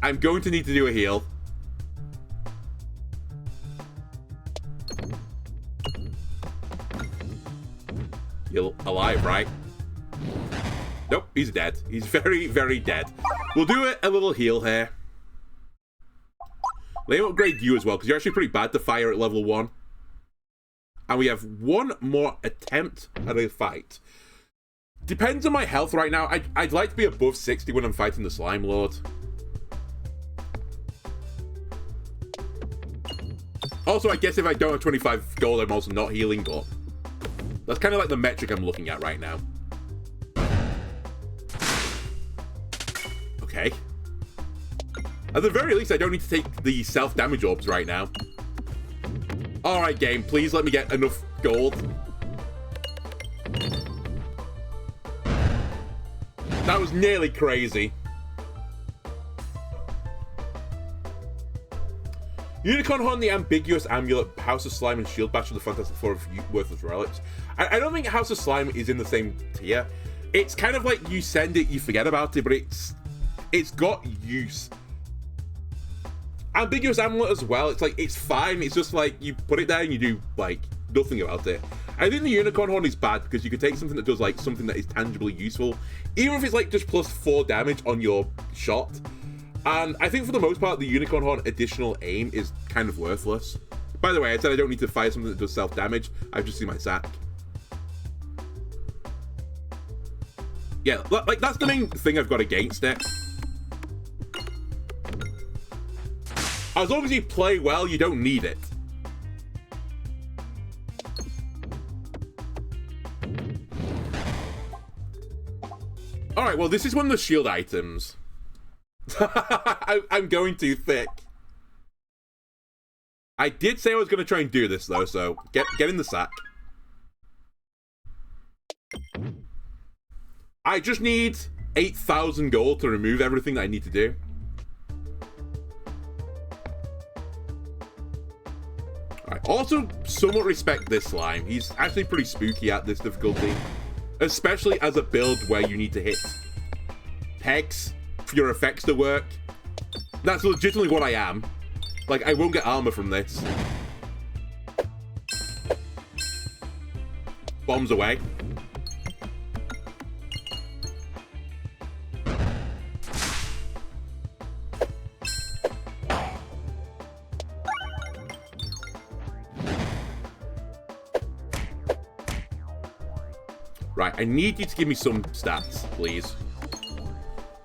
I'm going to need to do a heal. You're alive, right? Nope, he's dead. He's very, very dead. We'll do a little heal here. Let me upgrade you as well, because you're actually pretty bad to fire at level 1. And we have one more attempt at a fight. Depends on my health right now. I'd like to be above 60 when I'm fighting the Slime Lord. Also, I guess if I don't have 25 gold, I'm also not healing, but that's kind of like the metric I'm looking at right now. Okay. At the very least, I don't need to take the self-damage orbs right now. Alright, game, please let me get enough gold. That was nearly crazy. Unicorn Horn, the Ambiguous Amulet, House of Slime, and Shield Bash are the Fantastic Four of worthless relics. I don't think House of Slime is in the same tier. It's kind of like you send it, you forget about it, but it's got use. Ambiguous Amulet as well, it's like, it's fine, it's just like, you put it there and you do, like, nothing about it. I think the Unicorn Horn is bad because you could take something that does, like, something that is tangibly useful, even if it's, like, just plus 4 damage on your shot. And I think for the most part, the Unicorn Horn additional aim is kind of worthless. By the way, I said I don't need to fire something that does self-damage. I've just seen my sack. Yeah, like, that's the main thing I've got against it. As long as you play well, you don't need it. Alright, well, this is one of the shield items. I'm going too thick. I did say I was going to try and do this, though, so get in the sack. I just need 8,000 gold to remove everything that I need to do. I also somewhat respect this slime. He's actually pretty spooky at this difficulty. Especially as a build where you need to hit pegs for your effects to work. That's legitimately what I am. Like, I won't get armor from this. Bombs away. Right, I need you to give me some stats, please.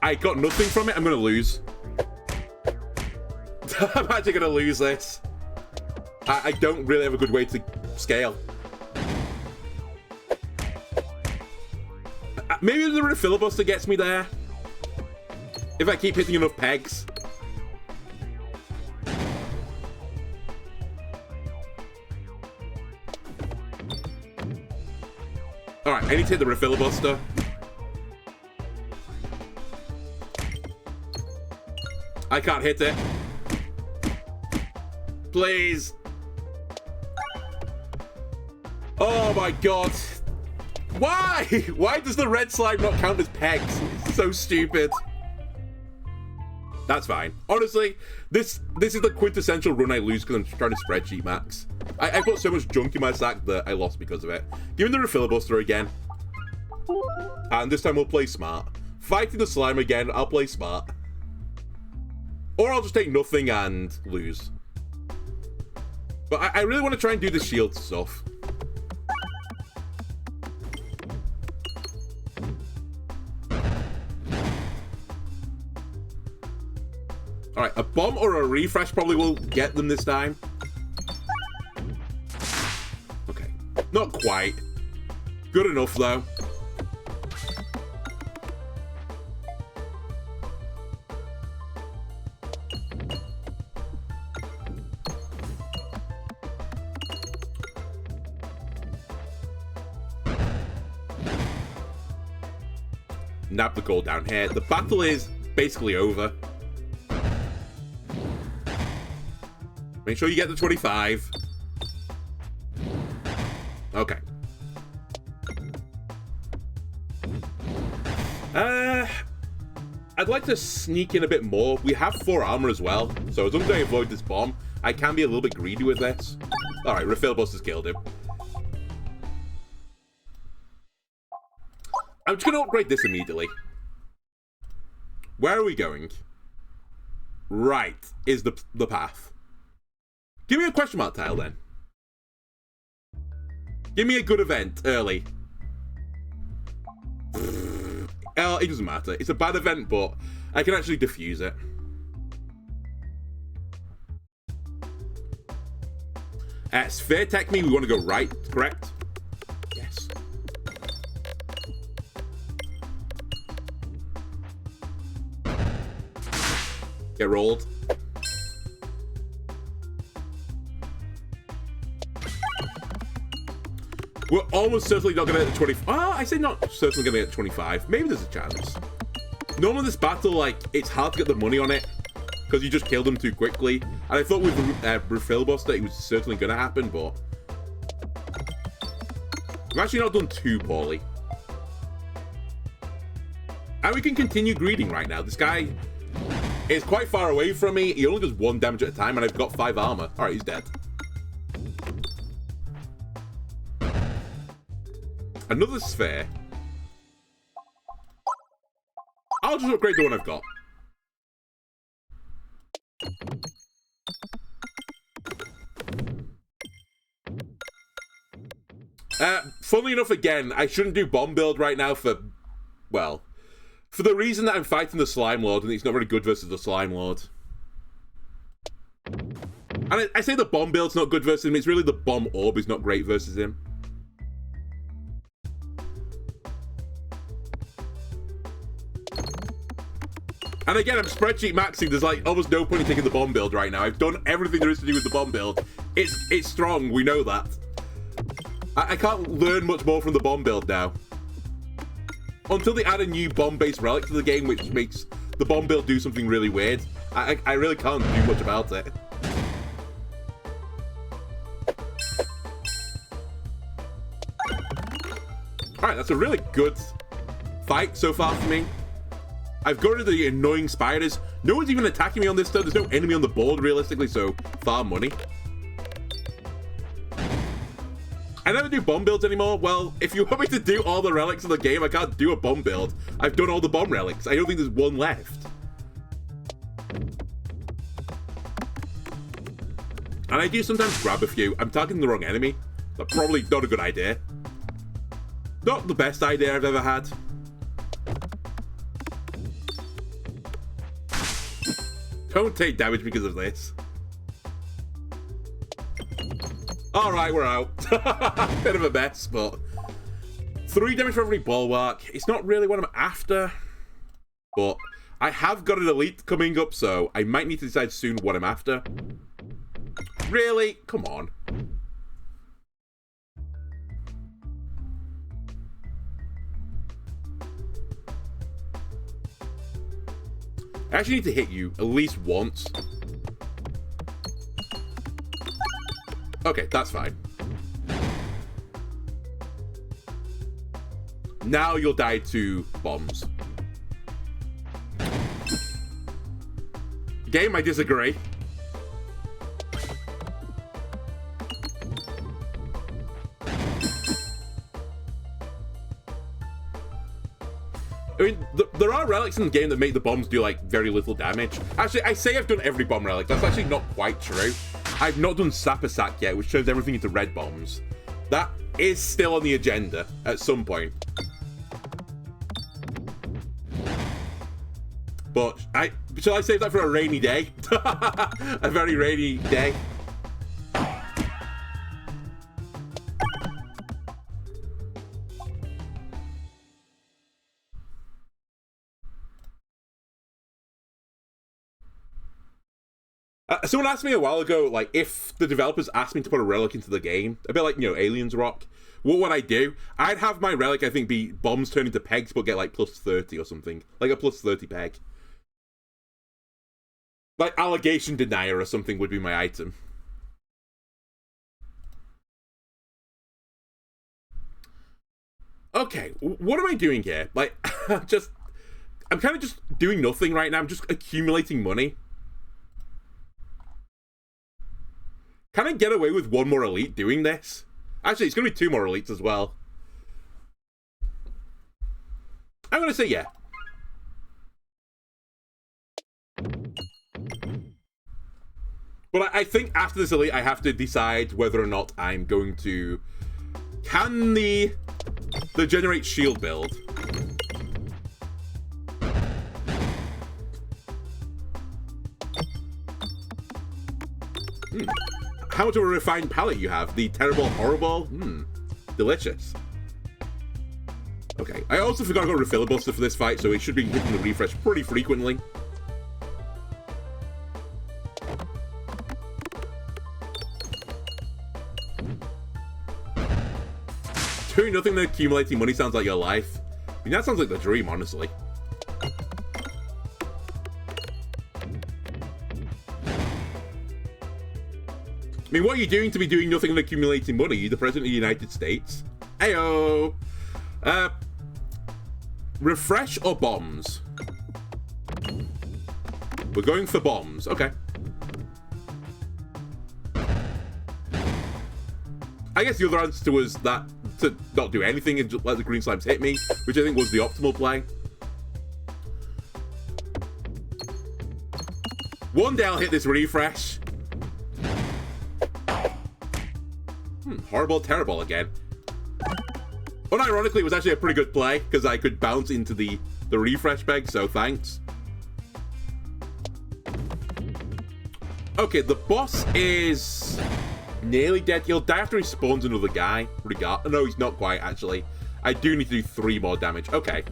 I got nothing from it, I'm gonna lose. I'm actually gonna lose this. I don't really have a good way to scale. Maybe the filibuster gets me there. If I keep hitting enough pegs. Alright, I need to hit the refilibuster. I can't hit it. Please. Oh my god. Why? Why does the red slime not count as pegs? It's so stupid. That's fine. Honestly, this is the quintessential run I lose because I'm trying to spreadsheet max. I put so much junk in my sack that I lost because of it. Give me the refilibuster again. And this time we'll play smart. Fighting the slime again, I'll play smart. Or I'll just take nothing and lose. But I really want to try and do the shield stuff. Alright, a bomb or a refresh probably will get them this time. Okay, not quite. Good enough, though. Nab the gold down here. The battle is basically over. Make sure you get the 25. Okay. I'd like to sneak in a bit more. We have 4 armor as well, so as long as I avoid this bomb, I can be a little bit greedy with this. Alright, refilibuster's killed him. I'm just going to upgrade this immediately. Where are we going? Right is the path. Give me a question mark tile, then. Give me a good event, early. It doesn't matter. It's a bad event, but I can actually defuse it. Sphere tech me, we want to go right, correct? Yes. Get rolled. We're almost certainly not going to get the 25. Oh, I say not certainly going to get 25. Maybe there's a chance. Normally this battle, like, it's hard to get the money on it because you just killed them too quickly. And I thought with refilibuster it was certainly going to happen, but I've actually not done too poorly. And we can continue greeting right now. This guy is quite far away from me. He only does 1 damage at a time, and I've got 5 armor. All right, he's dead. Another sphere. I'll just upgrade the one I've got. Funnily enough, again, I shouldn't do bomb build right now for, well, for the reason that I'm fighting the Slime Lord and it's not very good versus the Slime Lord. And I say the bomb build's not good versus him, it's really the bomb orb is not great versus him. And again, I'm spreadsheet maxing. There's like almost no point in taking the bomb build right now. I've done everything there is to do with the bomb build. It's strong, we know that. I can't learn much more from the bomb build now. Until they add a new bomb-based relic to the game, which makes the bomb build do something really weird. I really can't do much about it. Alright, that's a really good fight so far for me. I've got rid of the annoying spiders. No one's even attacking me on this turn. There's no enemy on the board, realistically, so farm money. I never do bomb builds anymore. Well, if you want me to do all the relics in the game, I can't do a bomb build. I've done all the bomb relics. I don't think there's one left. And I do sometimes grab a few. I'm targeting the wrong enemy. That's probably not a good idea. Not the best idea I've ever had. Don't take damage because of this. Alright, we're out. Bit of a mess, but 3 damage for every bulwark. It's not really what I'm after, but I have got an elite coming up, so I might need to decide soon what I'm after. Really? Come on. I actually need to hit you at least once. Okay, that's fine. Now you'll die to bombs. Game, I disagree. I mean, there are relics in the game that make the bombs do, like, very little damage. Actually, I say I've done every bomb relic. That's actually not quite true. I've not done Sapper Sack yet, which turns everything into red bombs. That is still on the agenda at some point. But shall I save that for a rainy day? A very rainy day. Someone asked me a while ago, like, if the developers asked me to put a relic into the game, a bit like, you know, Aliens Rock, what would I do? I'd have my relic, I think, be bombs turn into pegs, but get, like, plus 30 or something. Like a plus 30 peg. Like, allegation denier or something would be my item. Okay, what am I doing here? Like, I'm kind of just doing nothing right now. I'm just accumulating money. Can I get away with one more elite doing this? Actually, it's going to be 2 more elites as well. I'm going to say yeah. But I think after this elite, I have to decide whether or not I'm going to... Can the generate shield build? How much of a refined palate you have? The terrible, horrible? Delicious. Okay, I also forgot to go Refiller Buster for this fight, so it should be hitting the refresh pretty frequently. Doing nothing and accumulating money sounds like your life. I mean, that sounds like the dream, honestly. I mean, what are you doing to be doing nothing and accumulating money? You're the President of the United States. Heyo! Refresh or bombs? We're going for bombs. Okay. I guess the other answer was that to not do anything and just let the green slimes hit me, which I think was the optimal play. One day I'll hit this refresh. Horrible, terrible again. Unironically, it was actually a pretty good play because I could bounce into the refresh peg, so thanks. Okay, the boss is nearly dead. He'll die after he spawns another guy. No, he's not quite, actually. I do need to do 3 more damage. Okay.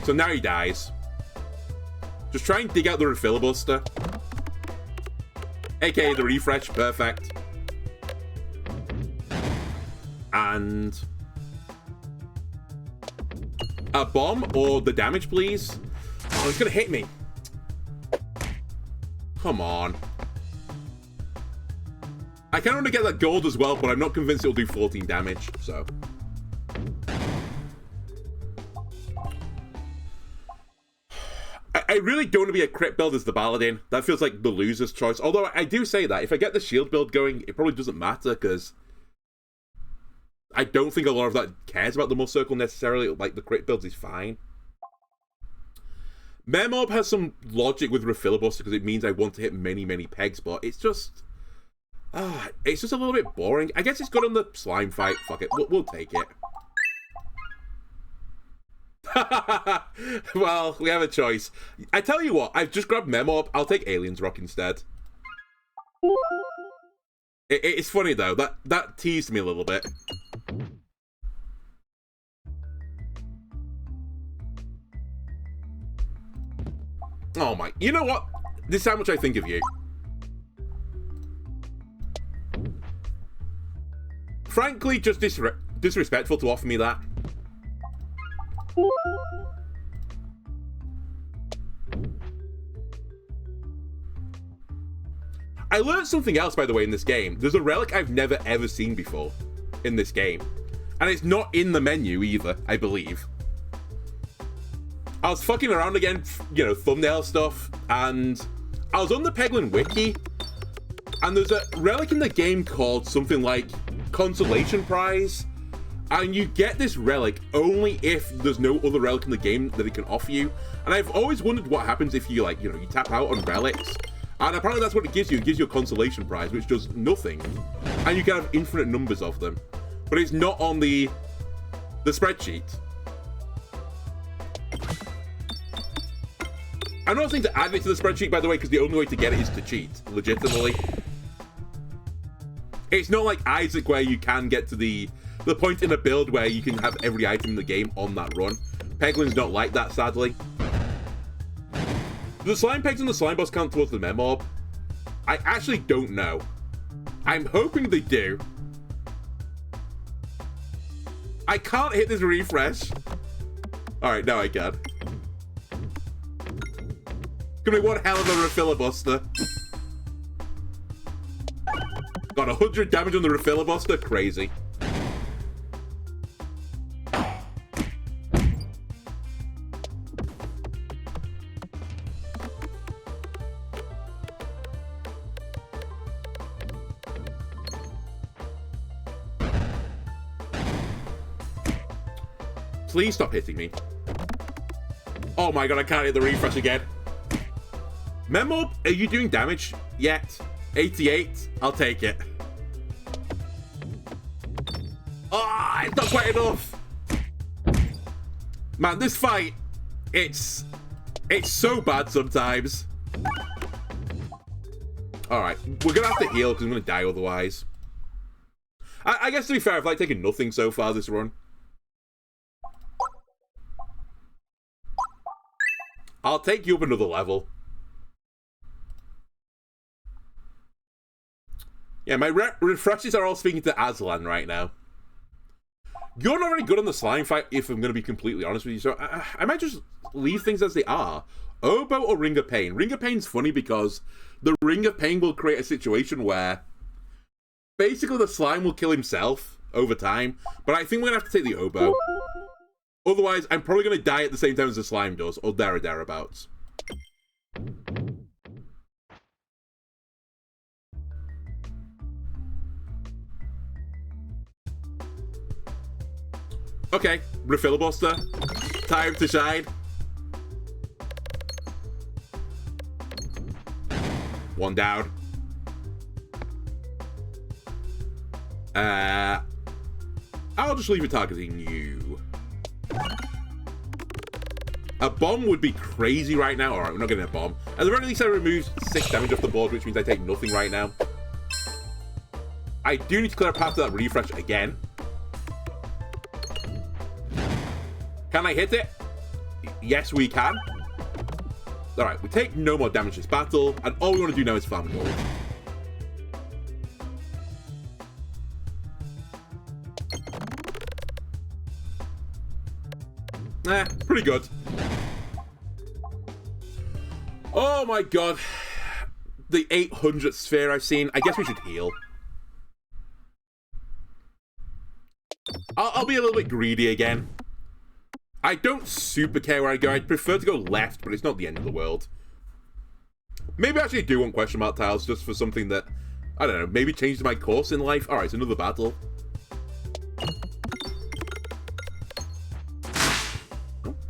So now he dies. Just try and dig out the Refiller Buster. AKA the refresh, perfect. And a bomb or the damage, please. Oh, it's gonna hit me. Come on. I kind of want to get that gold as well, but I'm not convinced it'll do 14 damage, so. I really don't want to be a crit build as the Paladin. That feels like the loser's choice. Although I do say that, if I get the shield build going, it probably doesn't matter, because I don't think a lot of that cares about the Must Circle necessarily. Like, the crit builds is fine. Memorb has some logic with Refiller Buster, because it means I want to hit many, many pegs, but it's just... it's just a little bit boring. I guess it's good on the slime fight. Fuck it. We'll take it. Well, we have a choice. I tell you what, I've just grabbed Memorb. I'll take Aliens Rock instead. It's funny though, that teased me a little bit. Oh my, you know what? This is how much I think of you. Frankly, just disrespectful to offer me that. I learned something else, by the way, in this game. There's a relic I've never ever seen before in this game. And it's not in the menu either, I believe. I was fucking around again, you know, thumbnail stuff, and I was on the Peglin wiki, and there's a relic in the game called something like Consolation Prize, and you get this relic only if there's no other relic in the game that it can offer you. And I've always wondered what happens if you, like, you know, you tap out on relics, and apparently that's what it gives you. It gives you a Consolation Prize, which does nothing, and you can have infinite numbers of them, but it's not on the spreadsheet. I'm not saying to add it to the spreadsheet, by the way, because the only way to get it is to cheat, legitimately. It's not like Isaac where you can get to the point in a build where you can have every item in the game on that run. Peglin's not like that, sadly. Do the slime pegs and the slime boss count towards the mem-orb? I actually don't know. I'm hoping they do. I can't hit this refresh. Alright, now I can. Gonna be one hell of a filibuster. Got 100 damage on the filibuster. Crazy. Please stop hitting me. Oh my god, I can't hit the refresh again. Memo, are you doing damage yet? 88? I'll take it. Ah, oh, it's not quite enough. Man, this fight, it's so bad sometimes. Alright, we're gonna have to heal because I'm gonna die otherwise. I guess to be fair, I've like taken nothing so far this run. I'll take you up another level. Yeah, my refreshes are all speaking to Aslan right now. You're not very good on the slime fight, if I'm going to be completely honest with you, so I might just leave things as they are. Oboe or Ring of Pain? Ring of Pain's funny because the Ring of Pain will create a situation where basically the slime will kill himself over time, but I think we're going to have to take the Oboe. Otherwise, I'm probably going to die at the same time as the slime does, or there or thereabouts. Okay, refilibuster. Time to shine. One down. I'll just leave it targeting you. A bomb would be crazy right now. Alright, we're not getting a bomb. At the very least, I removed 6 damage off the board, which means I take nothing right now. I do need to clear a path to that refresh again. Can I hit it? Yes, we can. Alright, we take no more damage this battle, and all we want to do now is farm gold. Pretty good. Oh my god. The 800th sphere I've seen. I guess we should heal. I'll be a little bit greedy again. I don't super care where I go. I'd prefer to go left, but it's not the end of the world. Maybe I actually do want question mark tiles just for something that, I don't know, maybe changes my course in life. Alright, it's another battle.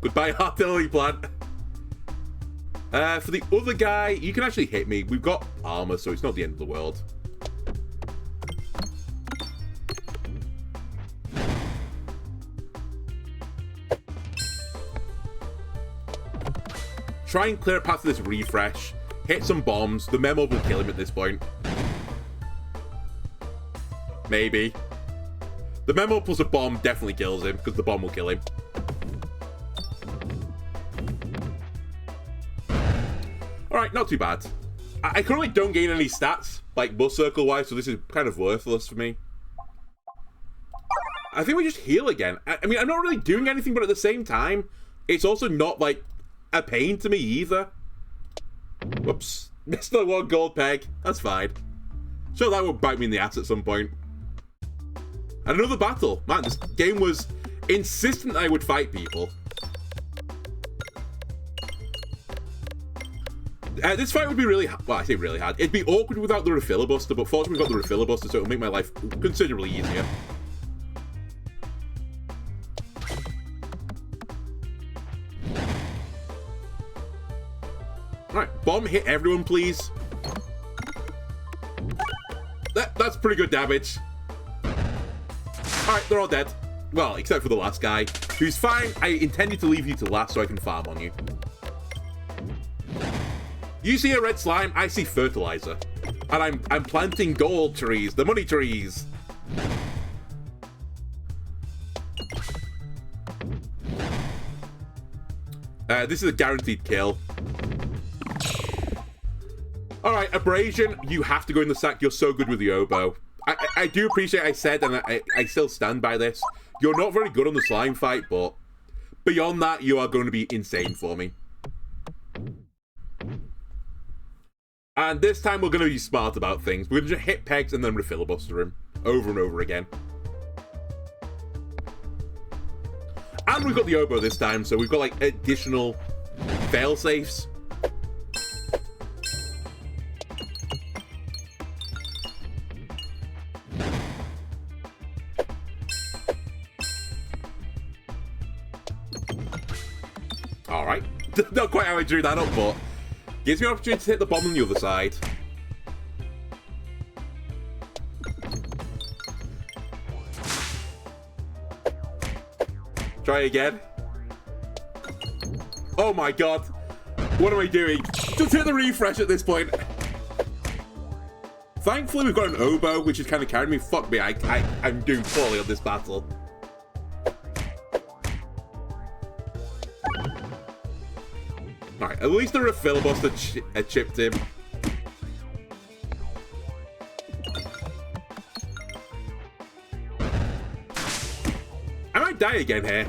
Goodbye, artillery plant. For the other guy, you can actually hit me. We've got armor, so it's not the end of the world. Try and clear a path to this refresh. Hit some bombs. The memo will kill him at this point. Maybe. The memo plus a bomb definitely kills him, because the bomb will kill him. Alright, not too bad. I currently don't gain any stats, like bus circle wise, so this is kind of worthless for me. I think we just heal again. I mean, I'm not really doing anything, but at the same time, it's also not, like, a pain to me either. Whoops. Missed the 1 gold peg. That's fine. Sure, that will bite me in the ass at some point. And another battle. Man, this game was insistent I would fight people. This fight would be really hard. Well, I say really hard. It'd be awkward without the refilibuster, but fortunately we've got the refilibuster, so it'll make my life considerably easier. Alright, bomb hit everyone, please. That's pretty good damage. Alright, they're all dead. Well, except for the last guy, who's fine. I intended to leave you to last so I can farm on you. You see a red slime, I see fertilizer. And I'm planting gold trees, the money trees. This is a guaranteed kill. Alright, Abrasion, you have to go in the sack. You're so good with the oboe. I do appreciate I said, and I still stand by this. You're not very good on the slime fight, but beyond that, you are going to be insane for me. And this time, we're going to be smart about things. We're going to just hit pegs and then refilibuster him over and over again. And we've got the oboe this time, so we've got, like, additional fail-safes. Alright. Not quite how I drew that up, but gives me an opportunity to hit the bomb on the other side. Try again. Oh my god. What am I doing? Just hit the refresh at this point. Thankfully, we've got an oboe, which is kind of carrying me. Fuck me, I'm doing poorly on this battle. Alright, at least the refilibuster chipped him. I might die again here.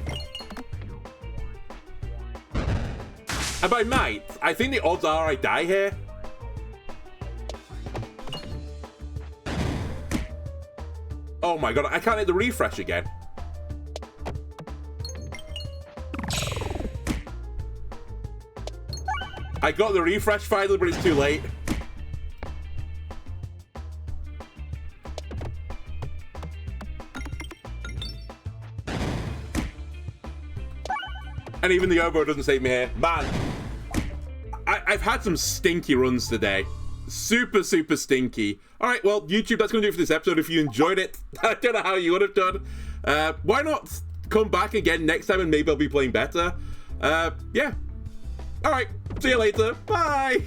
And by might, I think the odds are I die here. Oh my god, I can't hit the refresh again. I got the refresh finally, but it's too late. And even the oboe doesn't save me here. Man, I've had some stinky runs today. Super, super stinky. Alright, well, YouTube, that's going to do it for this episode. If you enjoyed it, I don't know how you would have done. Why not come back again next time and maybe I'll be playing better? Yeah. Alright, see you later. Bye!